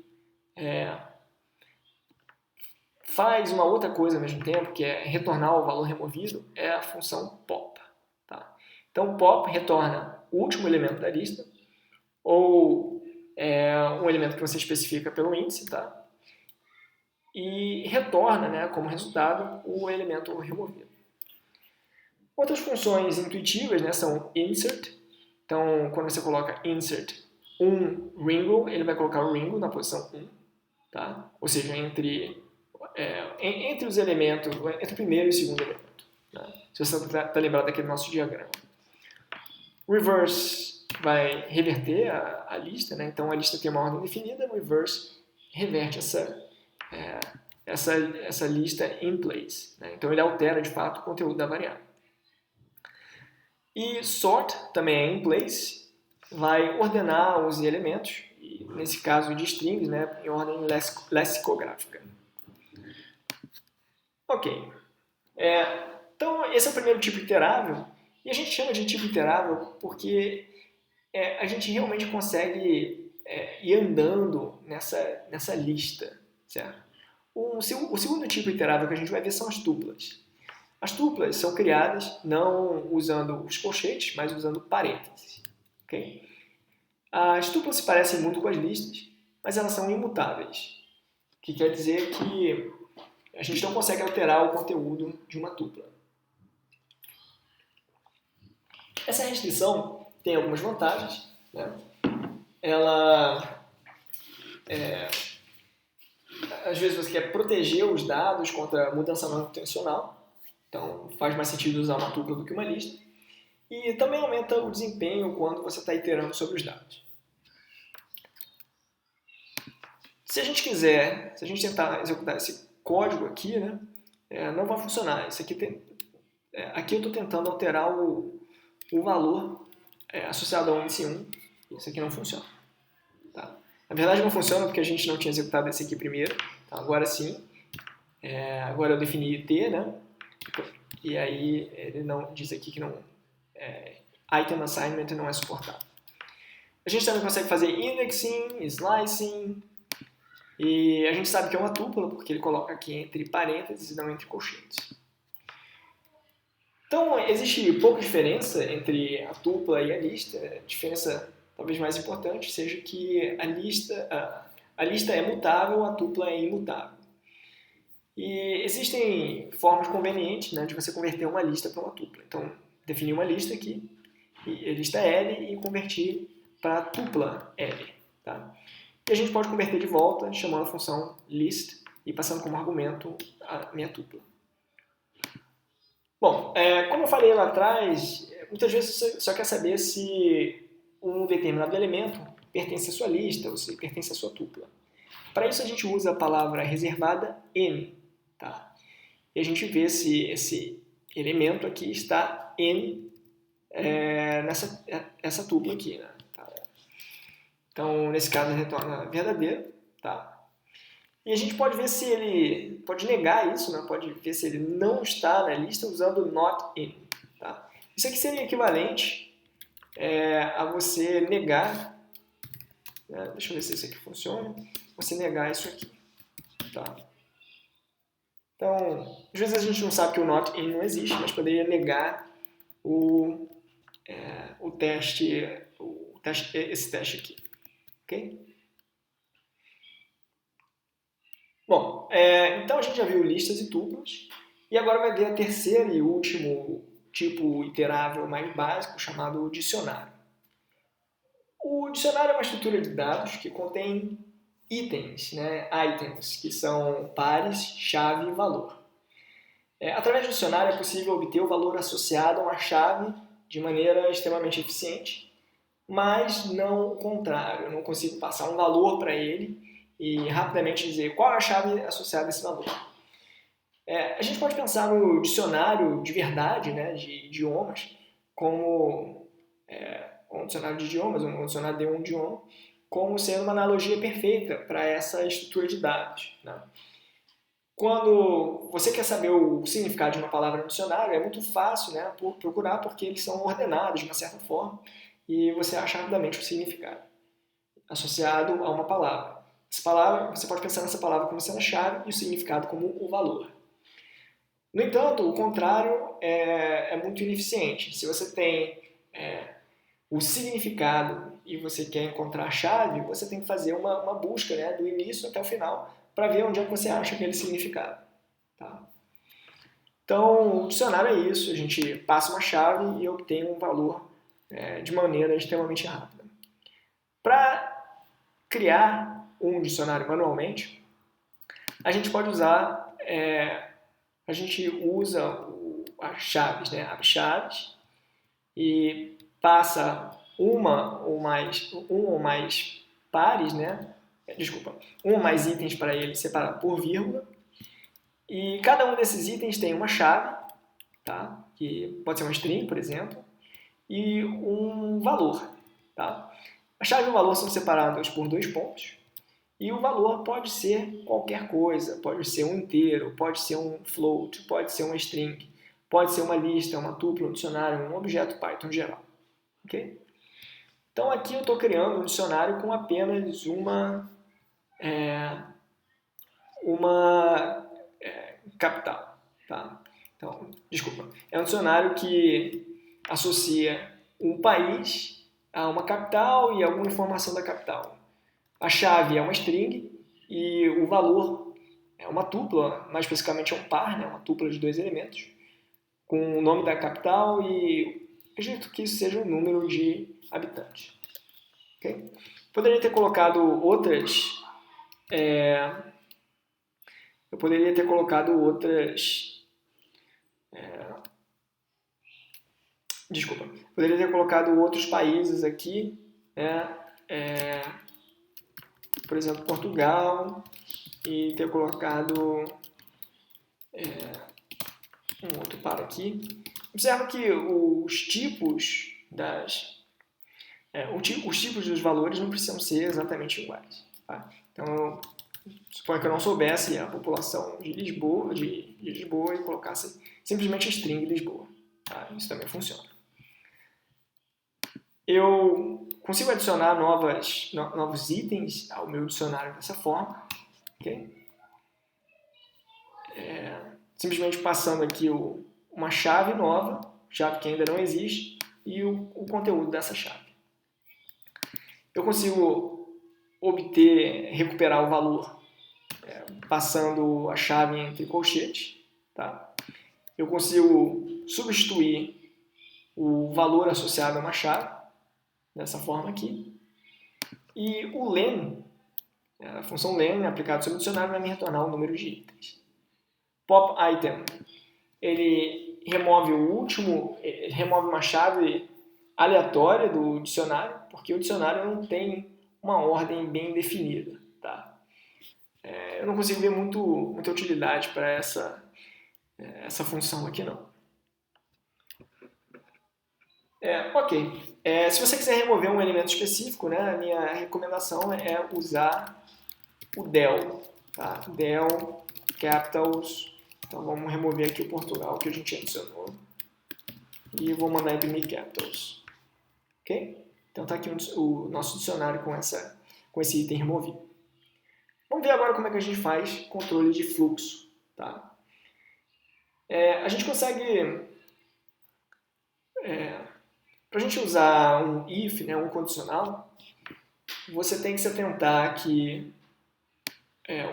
faz uma outra coisa ao mesmo tempo, que é retornar o valor removido, é a função pop. Tá? Então, pop retorna o último elemento da lista, ou um elemento que você especifica pelo índice, tá? E retorna, né, como resultado, o elemento removido. Outras funções intuitivas, né, são insert. Então, quando você coloca insert Ringo, ele vai colocar o Ringo na posição 1. Tá? Ou seja, entre os elementos, entre o primeiro e o segundo elemento. Tá? Se você está lembrado daquele nosso diagrama. Reverse vai reverter a lista, né? Então a lista tem uma ordem definida, o reverse reverte essa lista in place. Né? Então ele altera de fato o conteúdo da variável. E sort também é in place, vai ordenar os elementos, e nesse caso de strings, né, em ordem lexicográfica. Ok. Então esse é o primeiro tipo iterável, e a gente chama de tipo iterável porque a gente realmente consegue ir andando nessa lista, certo? O segundo tipo iterável que a gente vai ver são as tuplas. As tuplas são criadas não usando os colchetes, mas usando parênteses. Okay? As tuplas se parecem muito com as listas, mas elas são imutáveis, que quer dizer que a gente não consegue alterar o conteúdo de uma tupla. Essa restrição tem algumas vantagens. Né? Ela, às vezes você quer proteger os dados contra mudança não intencional, então faz mais sentido usar uma tupla do que uma lista. E também aumenta o desempenho quando você está iterando sobre os dados. Se a gente tentar executar esse código aqui, né, não vai funcionar. Aqui eu estou tentando alterar o valor associado ao índice 1. Isso aqui não funciona. Tá? Na verdade não funciona porque a gente não tinha executado esse aqui primeiro. Tá? Agora sim, Agora eu defini T, né? E aí ele não diz aqui que não item assignment não é suportado. A gente também consegue fazer indexing, slicing, e a gente sabe que é uma tupla porque ele coloca aqui entre parênteses e não entre colchetes. Então, existe pouca diferença entre a tupla e a lista. A diferença talvez mais importante seja que a lista é mutável, a tupla é imutável. E existem formas convenientes, né, de você converter uma lista para uma tupla. Então, definir uma lista aqui, lista L, e converter para a tupla L. Tá? E a gente pode converter de volta chamando a função list e passando como argumento a minha tupla. Bom, como eu falei lá atrás, muitas vezes você só quer saber se um determinado elemento pertence à sua lista ou se pertence à sua tupla. Para isso a gente usa a palavra reservada N. Tá? E a gente vê se esse elemento aqui está N nessa tupla aqui. Né? Tá? Então, nesse caso, ele retorna verdadeiro. Tá? E a gente pode ver se ele pode negar isso, né? Pode ver se ele não está na lista usando not in. Tá? Isso aqui seria equivalente a você negar, né? Deixa eu ver se isso aqui funciona, você negar isso aqui. Tá? Então, às vezes a gente não sabe que o not in não existe, mas poderia negar esse teste aqui. Ok? Bom, então a gente já viu listas e tuplas, e agora vai ver a terceira e último tipo iterável mais básico, chamado dicionário. O dicionário é uma estrutura de dados que contém itens, né, items, que são pares, chave e valor. Através do dicionário é possível obter o valor associado a uma chave de maneira extremamente eficiente, mas não o contrário. Eu não consigo passar um valor para ele e rapidamente dizer qual é a chave associada a esse valor. A gente pode pensar no dicionário de verdade, né, de idiomas, como um dicionário de idiomas, um dicionário de um idioma, como sendo uma analogia perfeita para essa estrutura de dados. Né? Quando você quer saber o significado de uma palavra no dicionário, é muito fácil, né, procurar porque eles são ordenados de uma certa forma e você acha rapidamente o significado associado a uma palavra. Essa palavra, você pode pensar nessa palavra como sendo a chave e o significado como o valor. No entanto, o contrário é muito ineficiente. Se você tem o significado e você quer encontrar a chave, você tem que fazer uma busca, né, do início até o final para ver onde é que você acha aquele significado. Tá? Então, o dicionário é isso. A gente passa uma chave e obtém um valor de maneira extremamente rápida. Para criar um dicionário manualmente, a gente pode usar, a gente usa as chaves, né, abre chaves e passa um ou mais pares, né, um ou mais itens para ele separado por vírgula, e cada um desses itens tem uma chave, tá, que pode ser uma string, por exemplo, e um valor. Tá? A chave e o valor são separados por 2 pontos, e o valor pode ser qualquer coisa, pode ser um inteiro, pode ser um float, pode ser uma string, pode ser uma lista, uma tupla, um dicionário, um objeto Python geral. Okay? Então aqui eu estou criando um dicionário com apenas uma capital. Tá? Então, desculpa, é um dicionário que associa um país a uma capital e alguma informação da capital. A chave é uma string e o valor é uma tupla, mais especificamente é um par, né? Uma tupla de 2 elementos, com o nome da capital e acredito que isso seja o número de habitantes. Okay? Poderia ter colocado outras... eu poderia ter colocado outras... poderia ter colocado outros países aqui, né? Por exemplo, Portugal, e ter colocado um outro par aqui. Observa que os tipos os tipos dos valores não precisam ser exatamente iguais. Tá? Então, Suponha que eu não soubesse a população de Lisboa, e colocasse simplesmente string Lisboa. Tá? Isso também funciona. Eu consigo adicionar novos itens ao meu dicionário dessa forma. Okay? Simplesmente passando aqui uma chave nova, chave que ainda não existe, e o conteúdo dessa chave. Eu consigo recuperar o valor passando a chave entre colchetes. Tá? Eu consigo substituir o valor associado a uma chave, dessa forma aqui. E o len, a função len aplicada sobre o dicionário vai me retornar o número de itens. Pop item, ele remove uma chave aleatória do dicionário, porque o dicionário não tem uma ordem bem definida. Tá? Eu não consigo ver muita utilidade para essa função aqui não. Ok. Se você quiser remover um elemento específico, né, a minha recomendação é usar o del. Tá? Del, capitals. Então vamos remover aqui o Portugal que a gente adicionou. E vou mandar imprimir capitals. Ok? Então está aqui o nosso dicionário com esse item removido. Vamos ver agora como é que a gente faz controle de fluxo. Tá? A gente consegue... Para a gente usar um if, né, um condicional, você tem que se atentar que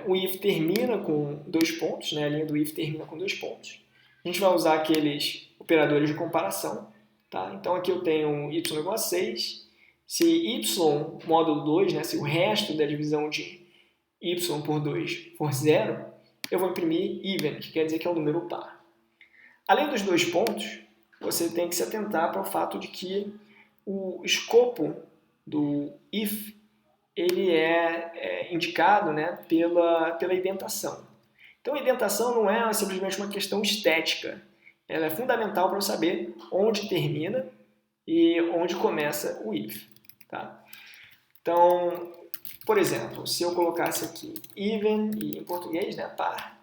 o if termina com 2 pontos, né, a linha do if termina com 2 pontos. A gente vai usar aqueles operadores de comparação. Tá? Então aqui eu tenho y igual a 6. Se y módulo 2, né, se o resto da divisão de y por 2 for 0, eu vou imprimir even, que quer dizer que é um número par. Além dos 2 pontos, você tem que se atentar para o fato de que o escopo do if ele é indicado, né, pela indentação. Então, a indentação não é simplesmente uma questão estética. Ela é fundamental para eu saber onde termina e onde começa o if. Tá? Então, por exemplo, se eu colocasse aqui even, e em português, né, par,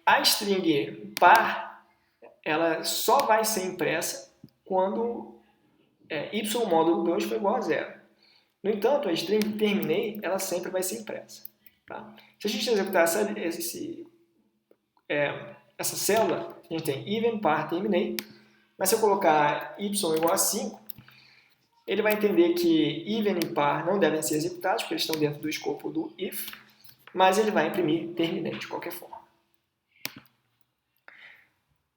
a string par, ela só vai ser impressa quando y módulo 2 for igual a 0. No entanto, a string terminei, ela sempre vai ser impressa. Tá? Se a gente executar essa célula, a gente tem even, par, terminei, mas se eu colocar y igual a 5, ele vai entender que even e par não devem ser executados, porque eles estão dentro do escopo do if, mas ele vai imprimir terminei de qualquer forma.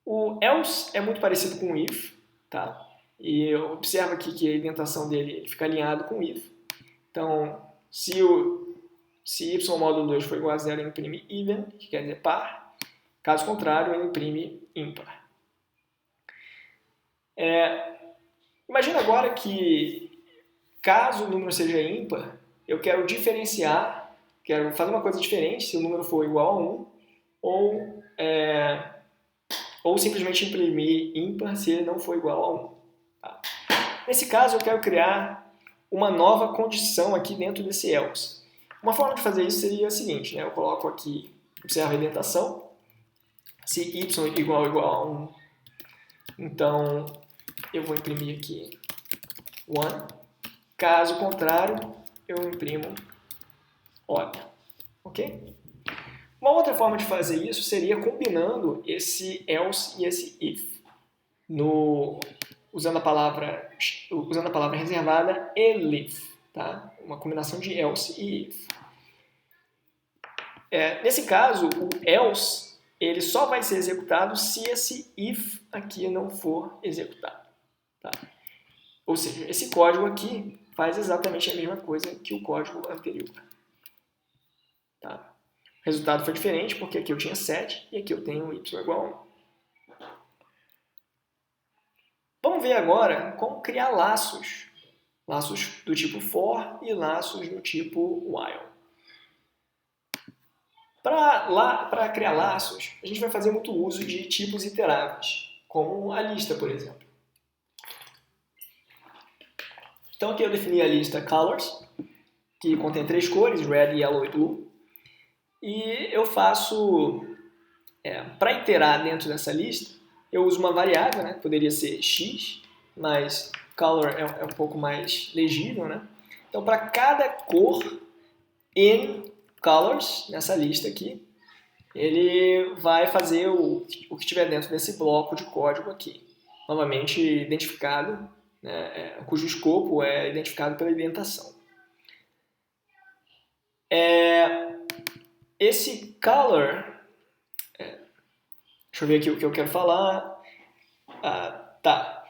O else é muito parecido com o if, tá? E observa aqui que a indentação dele fica alinhado com o if. Então, se y módulo 2 for igual a 0, ele imprime even, que quer dizer par. Caso contrário, ele imprime ímpar. Imagina agora que, caso o número seja ímpar, eu quero diferenciar, quero fazer uma coisa diferente se o número for igual a 1, ou simplesmente imprimir ímpar se ele não for igual a 1. Tá? Nesse caso, eu quero criar uma nova condição aqui dentro desse else. Uma forma de fazer isso seria a seguinte, né? Eu coloco aqui, observa a indentação, se y igual a 1, então eu vou imprimir aqui 1. Caso contrário, eu imprimo odd. Ok? Uma outra forma de fazer isso seria combinando esse else e esse if, usando a palavra reservada elif, tá? Uma combinação de else e if. Nesse caso, o else ele só vai ser executado se esse if aqui não for executado. Tá? Ou seja, esse código aqui faz exatamente a mesma coisa que o código anterior. Tá? O resultado foi diferente porque aqui eu tinha 7 e aqui eu tenho y igual a 1. Vamos ver agora como criar laços. Laços do tipo for e laços do tipo while. Para criar laços, a gente vai fazer muito uso de tipos iteráveis, como a lista, por exemplo. Então aqui eu defini a lista colors, que contém 3 cores, red, yellow e blue. E eu faço, para iterar dentro dessa lista, eu uso uma variável, né? Poderia ser x, mas color é um pouco mais legível, né? Então para cada cor in colors, nessa lista aqui, ele vai fazer o que estiver dentro desse bloco de código aqui. Novamente identificado, né, cujo escopo é identificado pela indentação. Esse color, deixa eu ver aqui o que eu quero falar. Tá.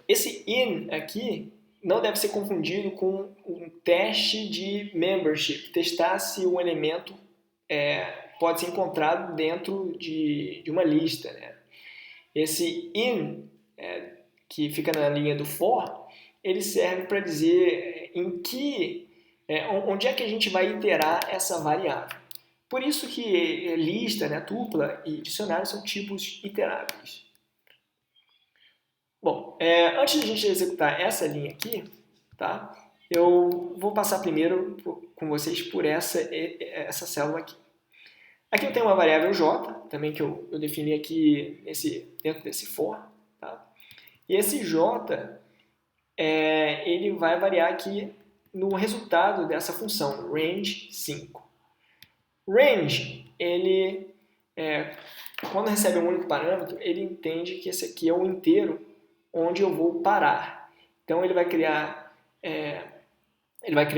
Esse in aqui não deve ser confundido com um teste de membership, testar se um elemento pode ser encontrado dentro de uma lista, né? Esse in, que fica na linha do for, ele serve para dizer onde é que a gente vai iterar essa variável. Por isso que lista, né, tupla e dicionário são tipos iteráveis. Bom, antes de a gente executar essa linha aqui, tá, eu vou passar primeiro com vocês por essa célula aqui. Aqui eu tenho uma variável j, também que eu defini aqui dentro desse for. Tá? E esse j, ele vai variar aqui no resultado dessa função, range 5. Range, ele, quando recebe um único parâmetro, ele entende que esse aqui é o inteiro onde eu vou parar. Então ele vai criar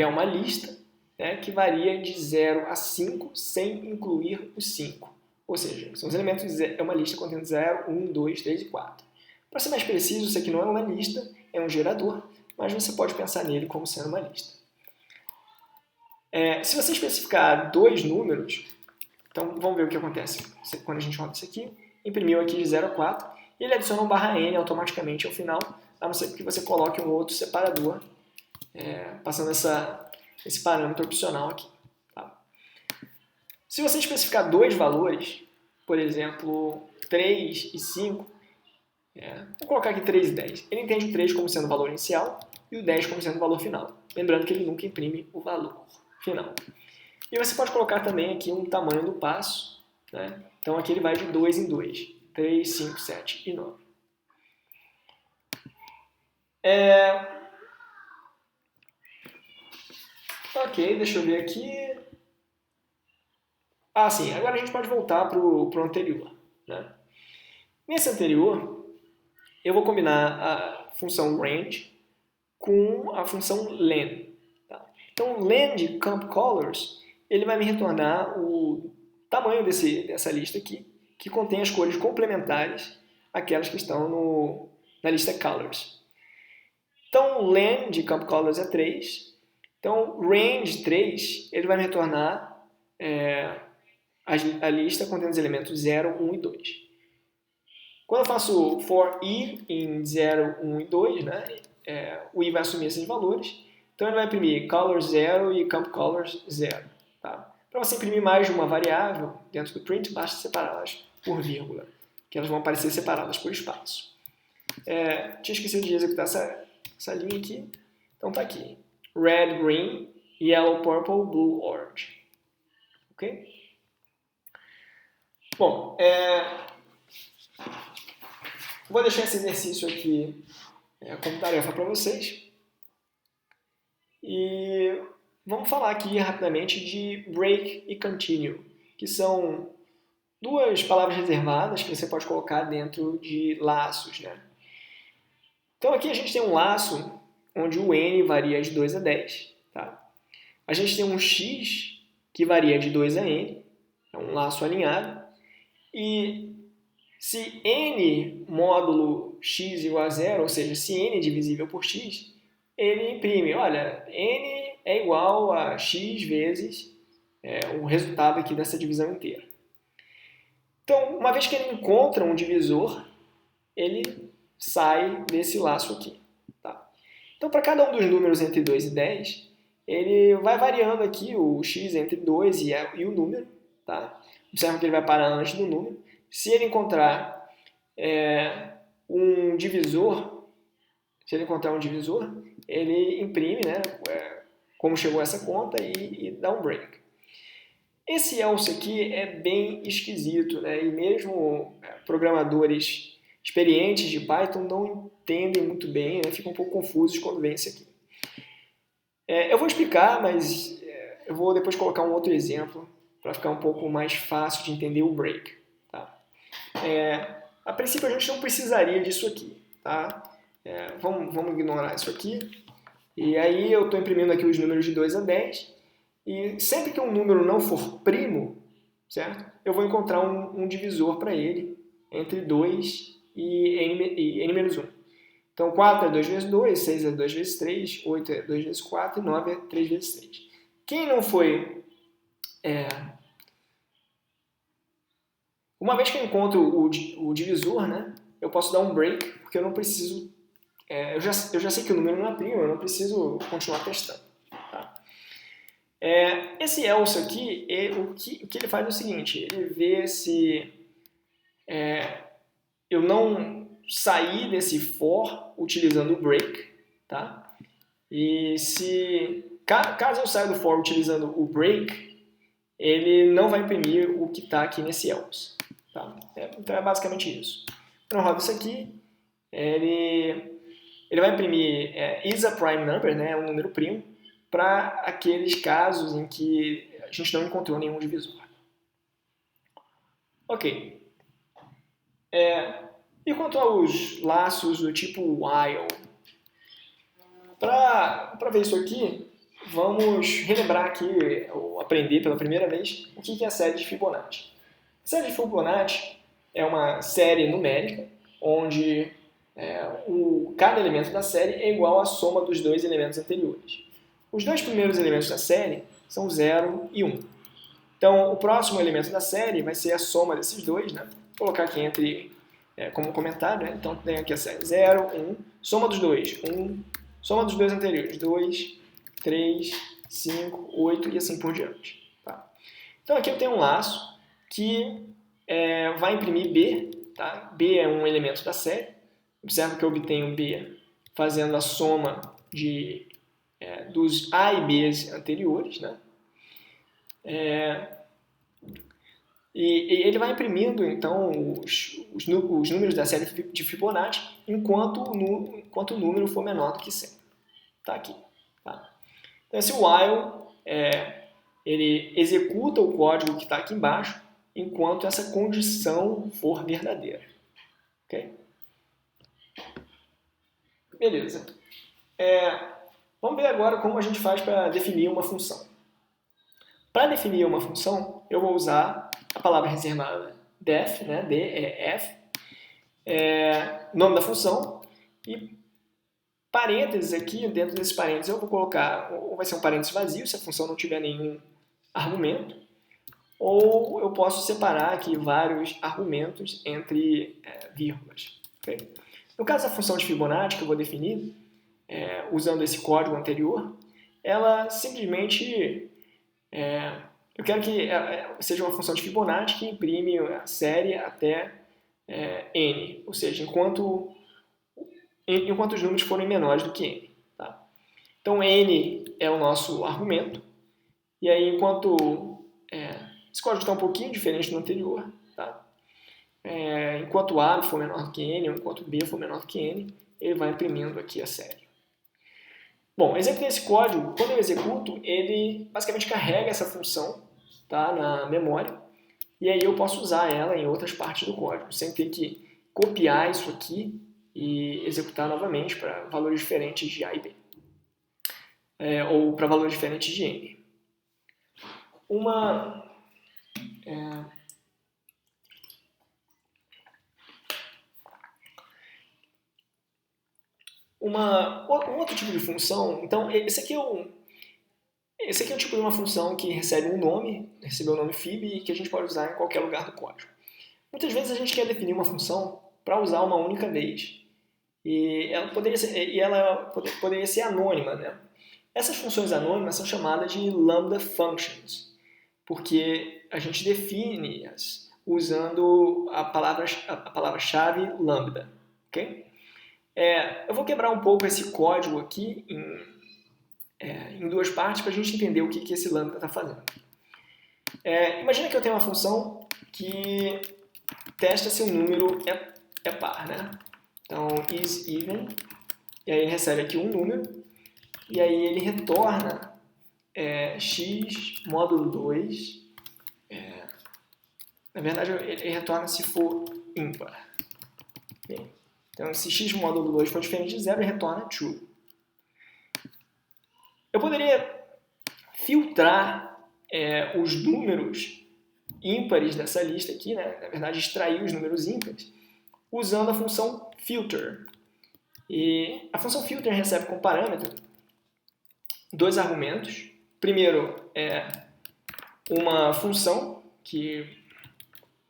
uma lista, né, que varia de 0 a 5 sem incluir os 5. Ou seja, são os elementos é uma lista contendo 0, 1, 2, 3 e 4. Para ser mais preciso, isso aqui não é uma lista, é um gerador, mas você pode pensar nele como sendo uma lista. Se você especificar 2 números, então vamos ver o que acontece quando a gente roda isso aqui. Imprimiu aqui de 0 a 4, e ele adiciona um /n automaticamente ao final, a não ser que você coloque um outro separador, passando esse parâmetro opcional aqui. Tá? Se você especificar 2 valores, por exemplo, 3 e 5, vou colocar aqui 3 e 10. Ele entende o 3 como sendo o valor inicial e o 10 como sendo o valor final. Lembrando que ele nunca imprime o valor final. E você pode colocar também aqui um tamanho do passo. Né? Então aqui ele vai de 2 em 2. 3, 5, 7 e 9. Ok, deixa eu ver aqui. Sim, agora a gente pode voltar para o anterior. Né? Nesse anterior, eu vou combinar a função range com a função len. Tá? Então, o len de camp_colors, ele vai me retornar o tamanho dessa lista aqui, que contém as cores complementares àquelas que estão na lista colors. Então, len de camp_colors é 3. Então, range 3, ele vai me retornar a lista contendo os elementos 0, 1 e 2. Quando eu faço for i em 0, 1 e 2, né, o i vai assumir esses valores. Então ele vai imprimir color 0 e camp colors 0. Tá? Para você imprimir mais de uma variável dentro do print, basta separá-las por vírgula, que elas vão aparecer separadas por espaço. Tinha esquecido de executar essa linha aqui. Então está aqui. Red, green, yellow, purple, blue, orange. Ok? Bom, vou deixar esse exercício aqui como tarefa para vocês. E vamos falar aqui rapidamente de break e continue, que são 2 palavras reservadas que você pode colocar dentro de laços. Né? Então aqui a gente tem um laço onde o n varia de 2 a 10. Tá? A gente tem um x que varia de 2 a n, é um laço alinhado. E se n módulo x igual a 0, ou seja, se n é divisível por x, ele imprime, olha, n é igual a x vezes o resultado aqui dessa divisão inteira. Então, uma vez que ele encontra um divisor, ele sai desse laço aqui. Tá? Então, para cada um dos números entre 2 e 10, ele vai variando aqui o x entre 2 e o número. Tá? Observa que ele vai parar antes do número. Se ele encontrar um divisor se ele encontrar um divisor, ele imprime, né, como chegou essa conta e dá um break. Esse else aqui é bem esquisito, né, e mesmo programadores experientes de Python não entendem muito bem, né, ficam um pouco confusos quando vem isso aqui. Eu vou explicar, mas eu vou depois colocar um outro exemplo para ficar um pouco mais fácil de entender o break. Tá? A princípio a gente não precisaria disso aqui. Tá? Vamos ignorar isso aqui. E aí eu estou imprimindo aqui os números de 2 a 10. E sempre que um número não for primo, certo? Eu vou encontrar um divisor para ele entre 2 e n menos 1. Então 4 é 2 vezes 2, 6 é 2 vezes 3, 8 é 2 vezes 4 e 9 é 3 vezes 3. Quem não foi... Uma vez que eu encontro o divisor, né, eu posso dar um break, porque eu não preciso... eu já sei que o número não é primo, eu não preciso continuar testando. Tá? Esse else aqui, o que ele faz é o seguinte, ele vê se eu não sair desse for utilizando o break, tá? E caso eu saia do for utilizando o break, ele não vai imprimir o que está aqui nesse else. Tá? Então é basicamente isso. Então eu rodo isso aqui, ele vai imprimir is a prime number, né, um número primo, para aqueles casos em que a gente não encontrou nenhum divisor. Ok. E quanto aos laços do tipo while? Para ver isso aqui, vamos relembrar aqui, ou aprender pela primeira vez, o que é a série de Fibonacci. A série de Fibonacci é uma série numérica, onde cada elemento da série é igual à soma dos dois elementos anteriores. Os dois primeiros elementos da série são 0 e 1. Então, o próximo elemento da série vai ser a soma desses dois, né? Vou colocar aqui como comentário, né? Então, tem aqui a série 0, 1, soma dos dois, 1, soma dos dois anteriores, 2, 3, 5, 8 e assim por diante. Tá? Então, aqui eu tenho um laço que vai imprimir B. Tá? B é um elemento da série. Observa que eu obtenho B fazendo a soma dos A e Bs anteriores, né? E ele vai imprimindo, então, os números da série de Fibonacci enquanto o número for menor do que 100. Está aqui. Tá? Então, esse while, ele executa o código que está aqui embaixo enquanto essa condição for verdadeira. Ok? Beleza. Vamos ver agora como a gente faz para definir uma função. Para definir uma função, eu vou usar a palavra reservada def, né, def, nome da função, e parênteses aqui, dentro desses parênteses eu vou colocar, ou vai ser um parênteses vazio, se a função não tiver nenhum argumento, ou eu posso separar aqui vários argumentos entre vírgulas. Okay? No caso da função de Fibonacci, que eu vou definir, usando esse código anterior, ela simplesmente... eu quero que seja uma função de Fibonacci que imprime a série até n, ou seja, enquanto os números forem menores do que n. Tá? Então, n é o nosso argumento, e aí enquanto... esse código está um pouquinho diferente do anterior, tá? Enquanto a for menor do que n, ou enquanto b for menor do que n, ele vai imprimindo aqui a série. Bom, executei esse código, quando eu executo, ele basicamente carrega essa função, tá, na memória, e aí eu posso usar ela em outras partes do código, sem ter que copiar isso aqui e executar novamente para valores diferentes de A e B, ou para valores diferentes de N. Um outro tipo de função, então esse aqui é um tipo de uma função que recebe um nome, recebeu o nome fib e que a gente pode usar em qualquer lugar do código. Muitas vezes a gente quer definir uma função para usar uma única vez. E ela poderia ser anônima, né? Essas funções anônimas são chamadas de lambda functions, porque a gente define-as usando a palavra-chave lambda. Okay? Eu vou quebrar um pouco esse código aqui em duas partes para a gente entender o que esse lambda está fazendo. Imagina que eu tenho uma função que testa se o número é par, né? Então, is even, e aí ele recebe aqui um número, e aí ele retorna x módulo 2, na verdade ele retorna se for ímpar. Okay? Então, se x módulo 2 for diferente de zero, ele retorna true. Eu poderia filtrar os números ímpares dessa lista aqui, né? Na verdade, extrair os números ímpares, usando a função filter. E a função filter recebe como parâmetro dois argumentos. Primeiro é uma função que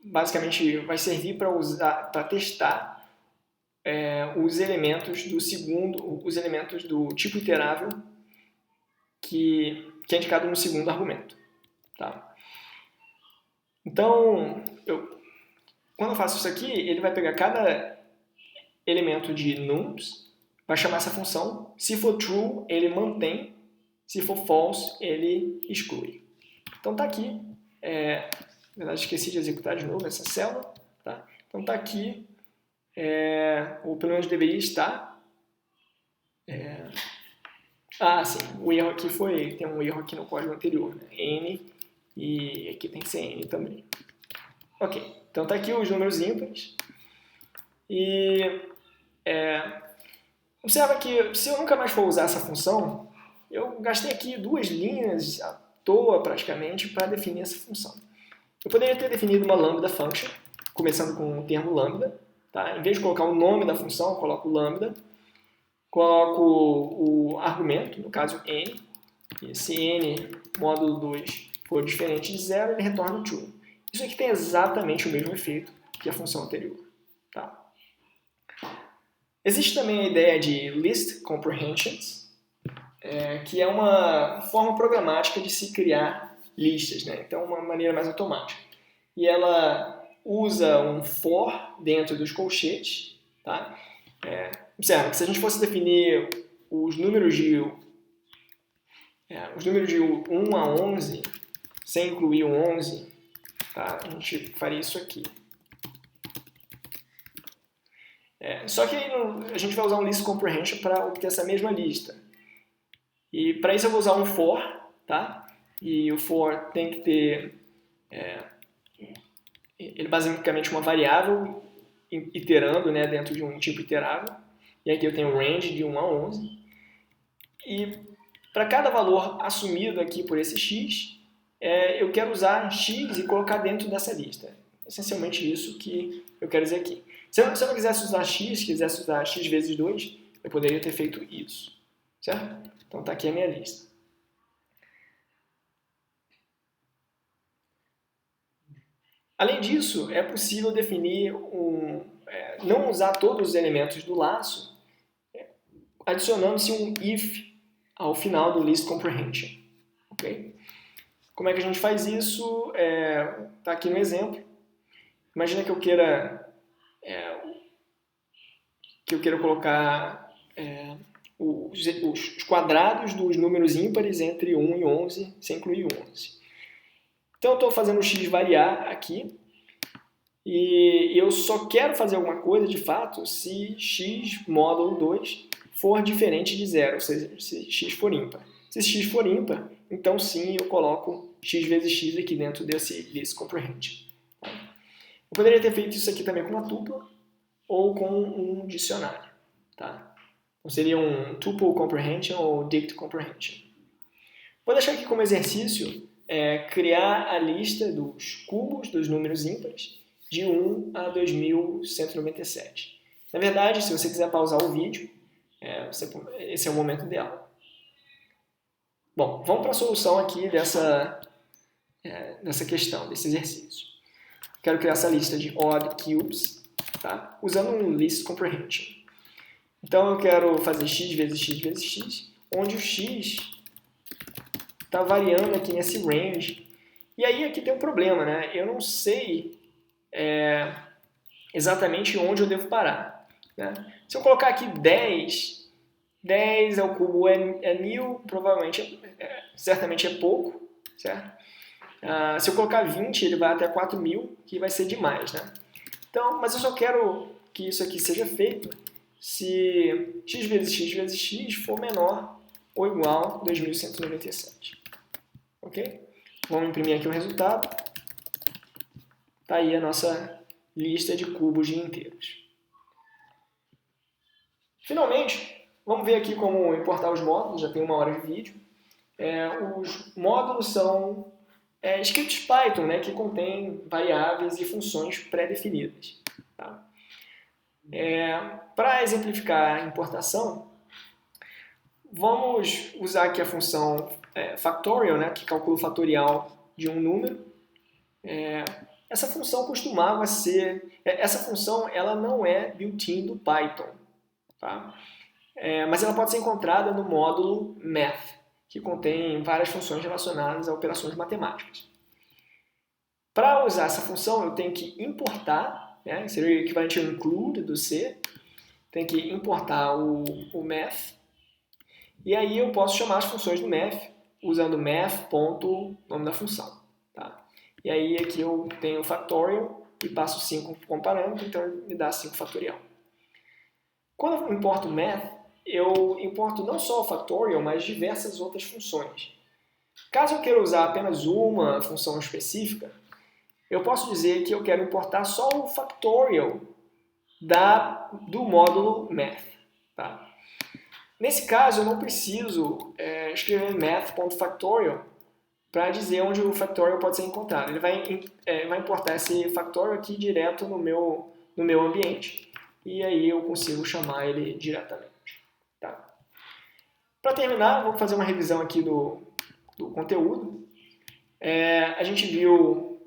basicamente vai servir para testar os elementos do tipo iterável que é indicado no segundo argumento. Tá? Então, quando eu faço isso aqui, ele vai pegar cada elemento de nums, vai chamar essa função. Se for true, ele mantém. Se for false, ele exclui. Então tá aqui. Na verdade, esqueci de executar de novo essa célula. Tá? Então tá aqui. Ou pelo menos deveria estar. Sim. O erro aqui tem um erro aqui no código anterior. Né? N. E aqui tem que ser N também. Ok. Então tá aqui os números ímpares. E observa que se eu nunca mais for usar essa função, eu gastei aqui 2 linhas à toa praticamente para definir essa função. Eu poderia ter definido uma lambda function, começando com o termo lambda. Tá? Em vez de colocar o nome da função, eu coloco lambda, coloco o argumento, no caso n, e se n módulo 2 for diferente de zero, ele retorna true. Isso aqui tem exatamente o mesmo efeito que a função anterior. Tá? Existe também a ideia de list comprehensions, que é uma forma programática de se criar listas, né? Então, uma maneira mais automática. E ela usa um for dentro dos colchetes. Tá? Observa que se a gente fosse definir os números de 1 a 11, sem incluir o 11, tá? A gente faria isso aqui. Só que a gente vai usar um list comprehension para obter essa mesma lista. E para isso eu vou usar um for, tá? E o for tem que ter ele basicamente uma variável iterando, né, dentro de um tipo iterável. E aqui eu tenho um range de 1 a 11. E para cada valor assumido aqui por esse x, eu quero usar x e colocar dentro dessa lista. Essencialmente isso que eu quero dizer aqui. Se eu não quisesse usar x, quisesse usar x vezes 2, eu poderia ter feito isso. Certo? Então está aqui a minha lista. Além disso, é possível definir não usar todos os elementos do laço, adicionando-se um if ao final do list comprehension. Okay? Como é que a gente faz isso? Está aqui no exemplo. Imagina que eu queira colocar os quadrados dos números ímpares entre 1 e 11, sem incluir 11. Então eu estou fazendo o x variar aqui, e eu só quero fazer alguma coisa de fato se x módulo 2 for diferente de zero, ou seja, se x for ímpar. Se x for ímpar, então sim eu coloco x vezes x aqui dentro desse list comprehension. Eu poderia ter feito isso aqui também com uma tupla ou com um dicionário. Tá? Então seria um tuple comprehension ou dict comprehension. Vou deixar aqui como exercício criar a lista dos cubos dos números ímpares de 1 a 2197. Na verdade, se você quiser pausar o vídeo, esse é o momento ideal. Bom, vamos para a solução aqui dessa questão, desse exercício. Quero criar essa lista de odd cubes, tá? Usando um list comprehension. Então eu quero fazer x vezes x vezes x, onde o x está variando aqui nesse range. E aí aqui tem um problema, né? Eu não sei exatamente onde eu devo parar. né? Se eu colocar aqui 10, 10 ao cubo é 1.000, provavelmente, certamente é pouco, certo? Se eu colocar 20, ele vai até 4.000, que vai ser demais, né? Então, mas eu só quero que isso aqui seja feito se x vezes x for menor ou igual a 2.197. Ok? Vamos imprimir aqui o resultado. Está aí a nossa lista de cubos de inteiros. Finalmente, vamos ver aqui como importar os módulos, já tem 1 hora de vídeo. Os módulos são scripts Python, né, que contêm variáveis e funções pré-definidas. Tá? Para exemplificar a importação, vamos usar aqui a função factorial, né, que calcula o fatorial de um número. Essa função costumava ser... Essa função ela não é built-in do Python, tá? Mas ela pode ser encontrada no módulo math, que contém várias funções relacionadas a operações matemáticas. Para usar essa função, eu tenho que importar, né, seria o equivalente ao include do C, tenho que importar o math, e aí eu posso chamar as funções do math usando math.nome da função. Tá? E aí aqui eu tenho o factorial e passo 5 como parâmetro, então me dá 5 fatorial. Quando eu importo o math, eu importo não só o factorial, mas diversas outras funções. Caso eu queira usar apenas uma função específica, eu posso dizer que eu quero importar só o factorial do módulo math. Tá? Nesse caso, eu não preciso escrever math.factorial para dizer onde o factorial pode ser encontrado. Ele vai importar esse factorial aqui direto no meu ambiente e aí eu consigo chamar ele diretamente. Tá? Para terminar, vou fazer uma revisão aqui do conteúdo. A gente viu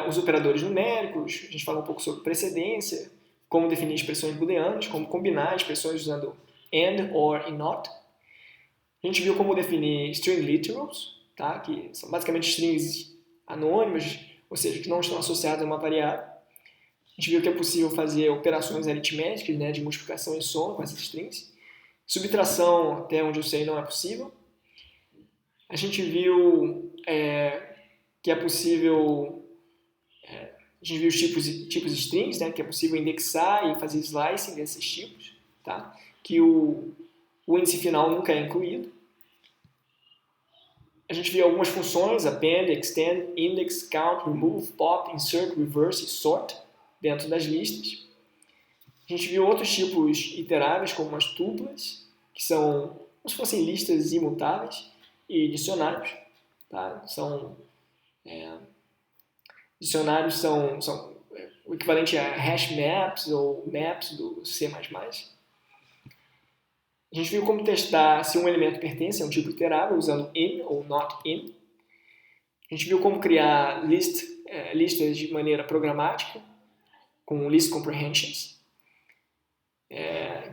os operadores numéricos, a gente falou um pouco sobre precedência, como definir expressões booleanas, como combinar expressões usando and, or e not. A gente viu como definir string literals, tá? Que são basicamente strings anônimas, ou seja, que não estão associadas a uma variável. A gente viu que é possível fazer operações aritméticas, né, de multiplicação e soma com essas strings. Subtração, até onde eu sei, não é possível. A gente viu que é possível... a gente viu os tipos strings, né, que é possível indexar e fazer slicing desses tipos, tá? Que o índice final nunca é incluído. A gente viu algumas funções, append, extend, index, count, remove, pop, insert, reverse e sort, dentro das listas. A gente viu outros tipos iteráveis, como as tuplas, que são como se fossem listas imutáveis, e dicionários. Tá? Dicionários são o equivalente a hash maps ou maps do C++. A gente viu como testar se um elemento pertence a um tipo iterável usando in ou not in. A gente viu como criar listas de maneira programática, com list comprehensions,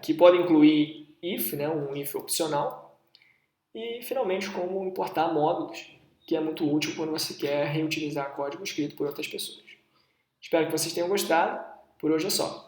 que podem incluir if, né, um if opcional. E, finalmente, como importar módulos, que é muito útil quando você quer reutilizar código escrito por outras pessoas. Espero que vocês tenham gostado. Por hoje é só.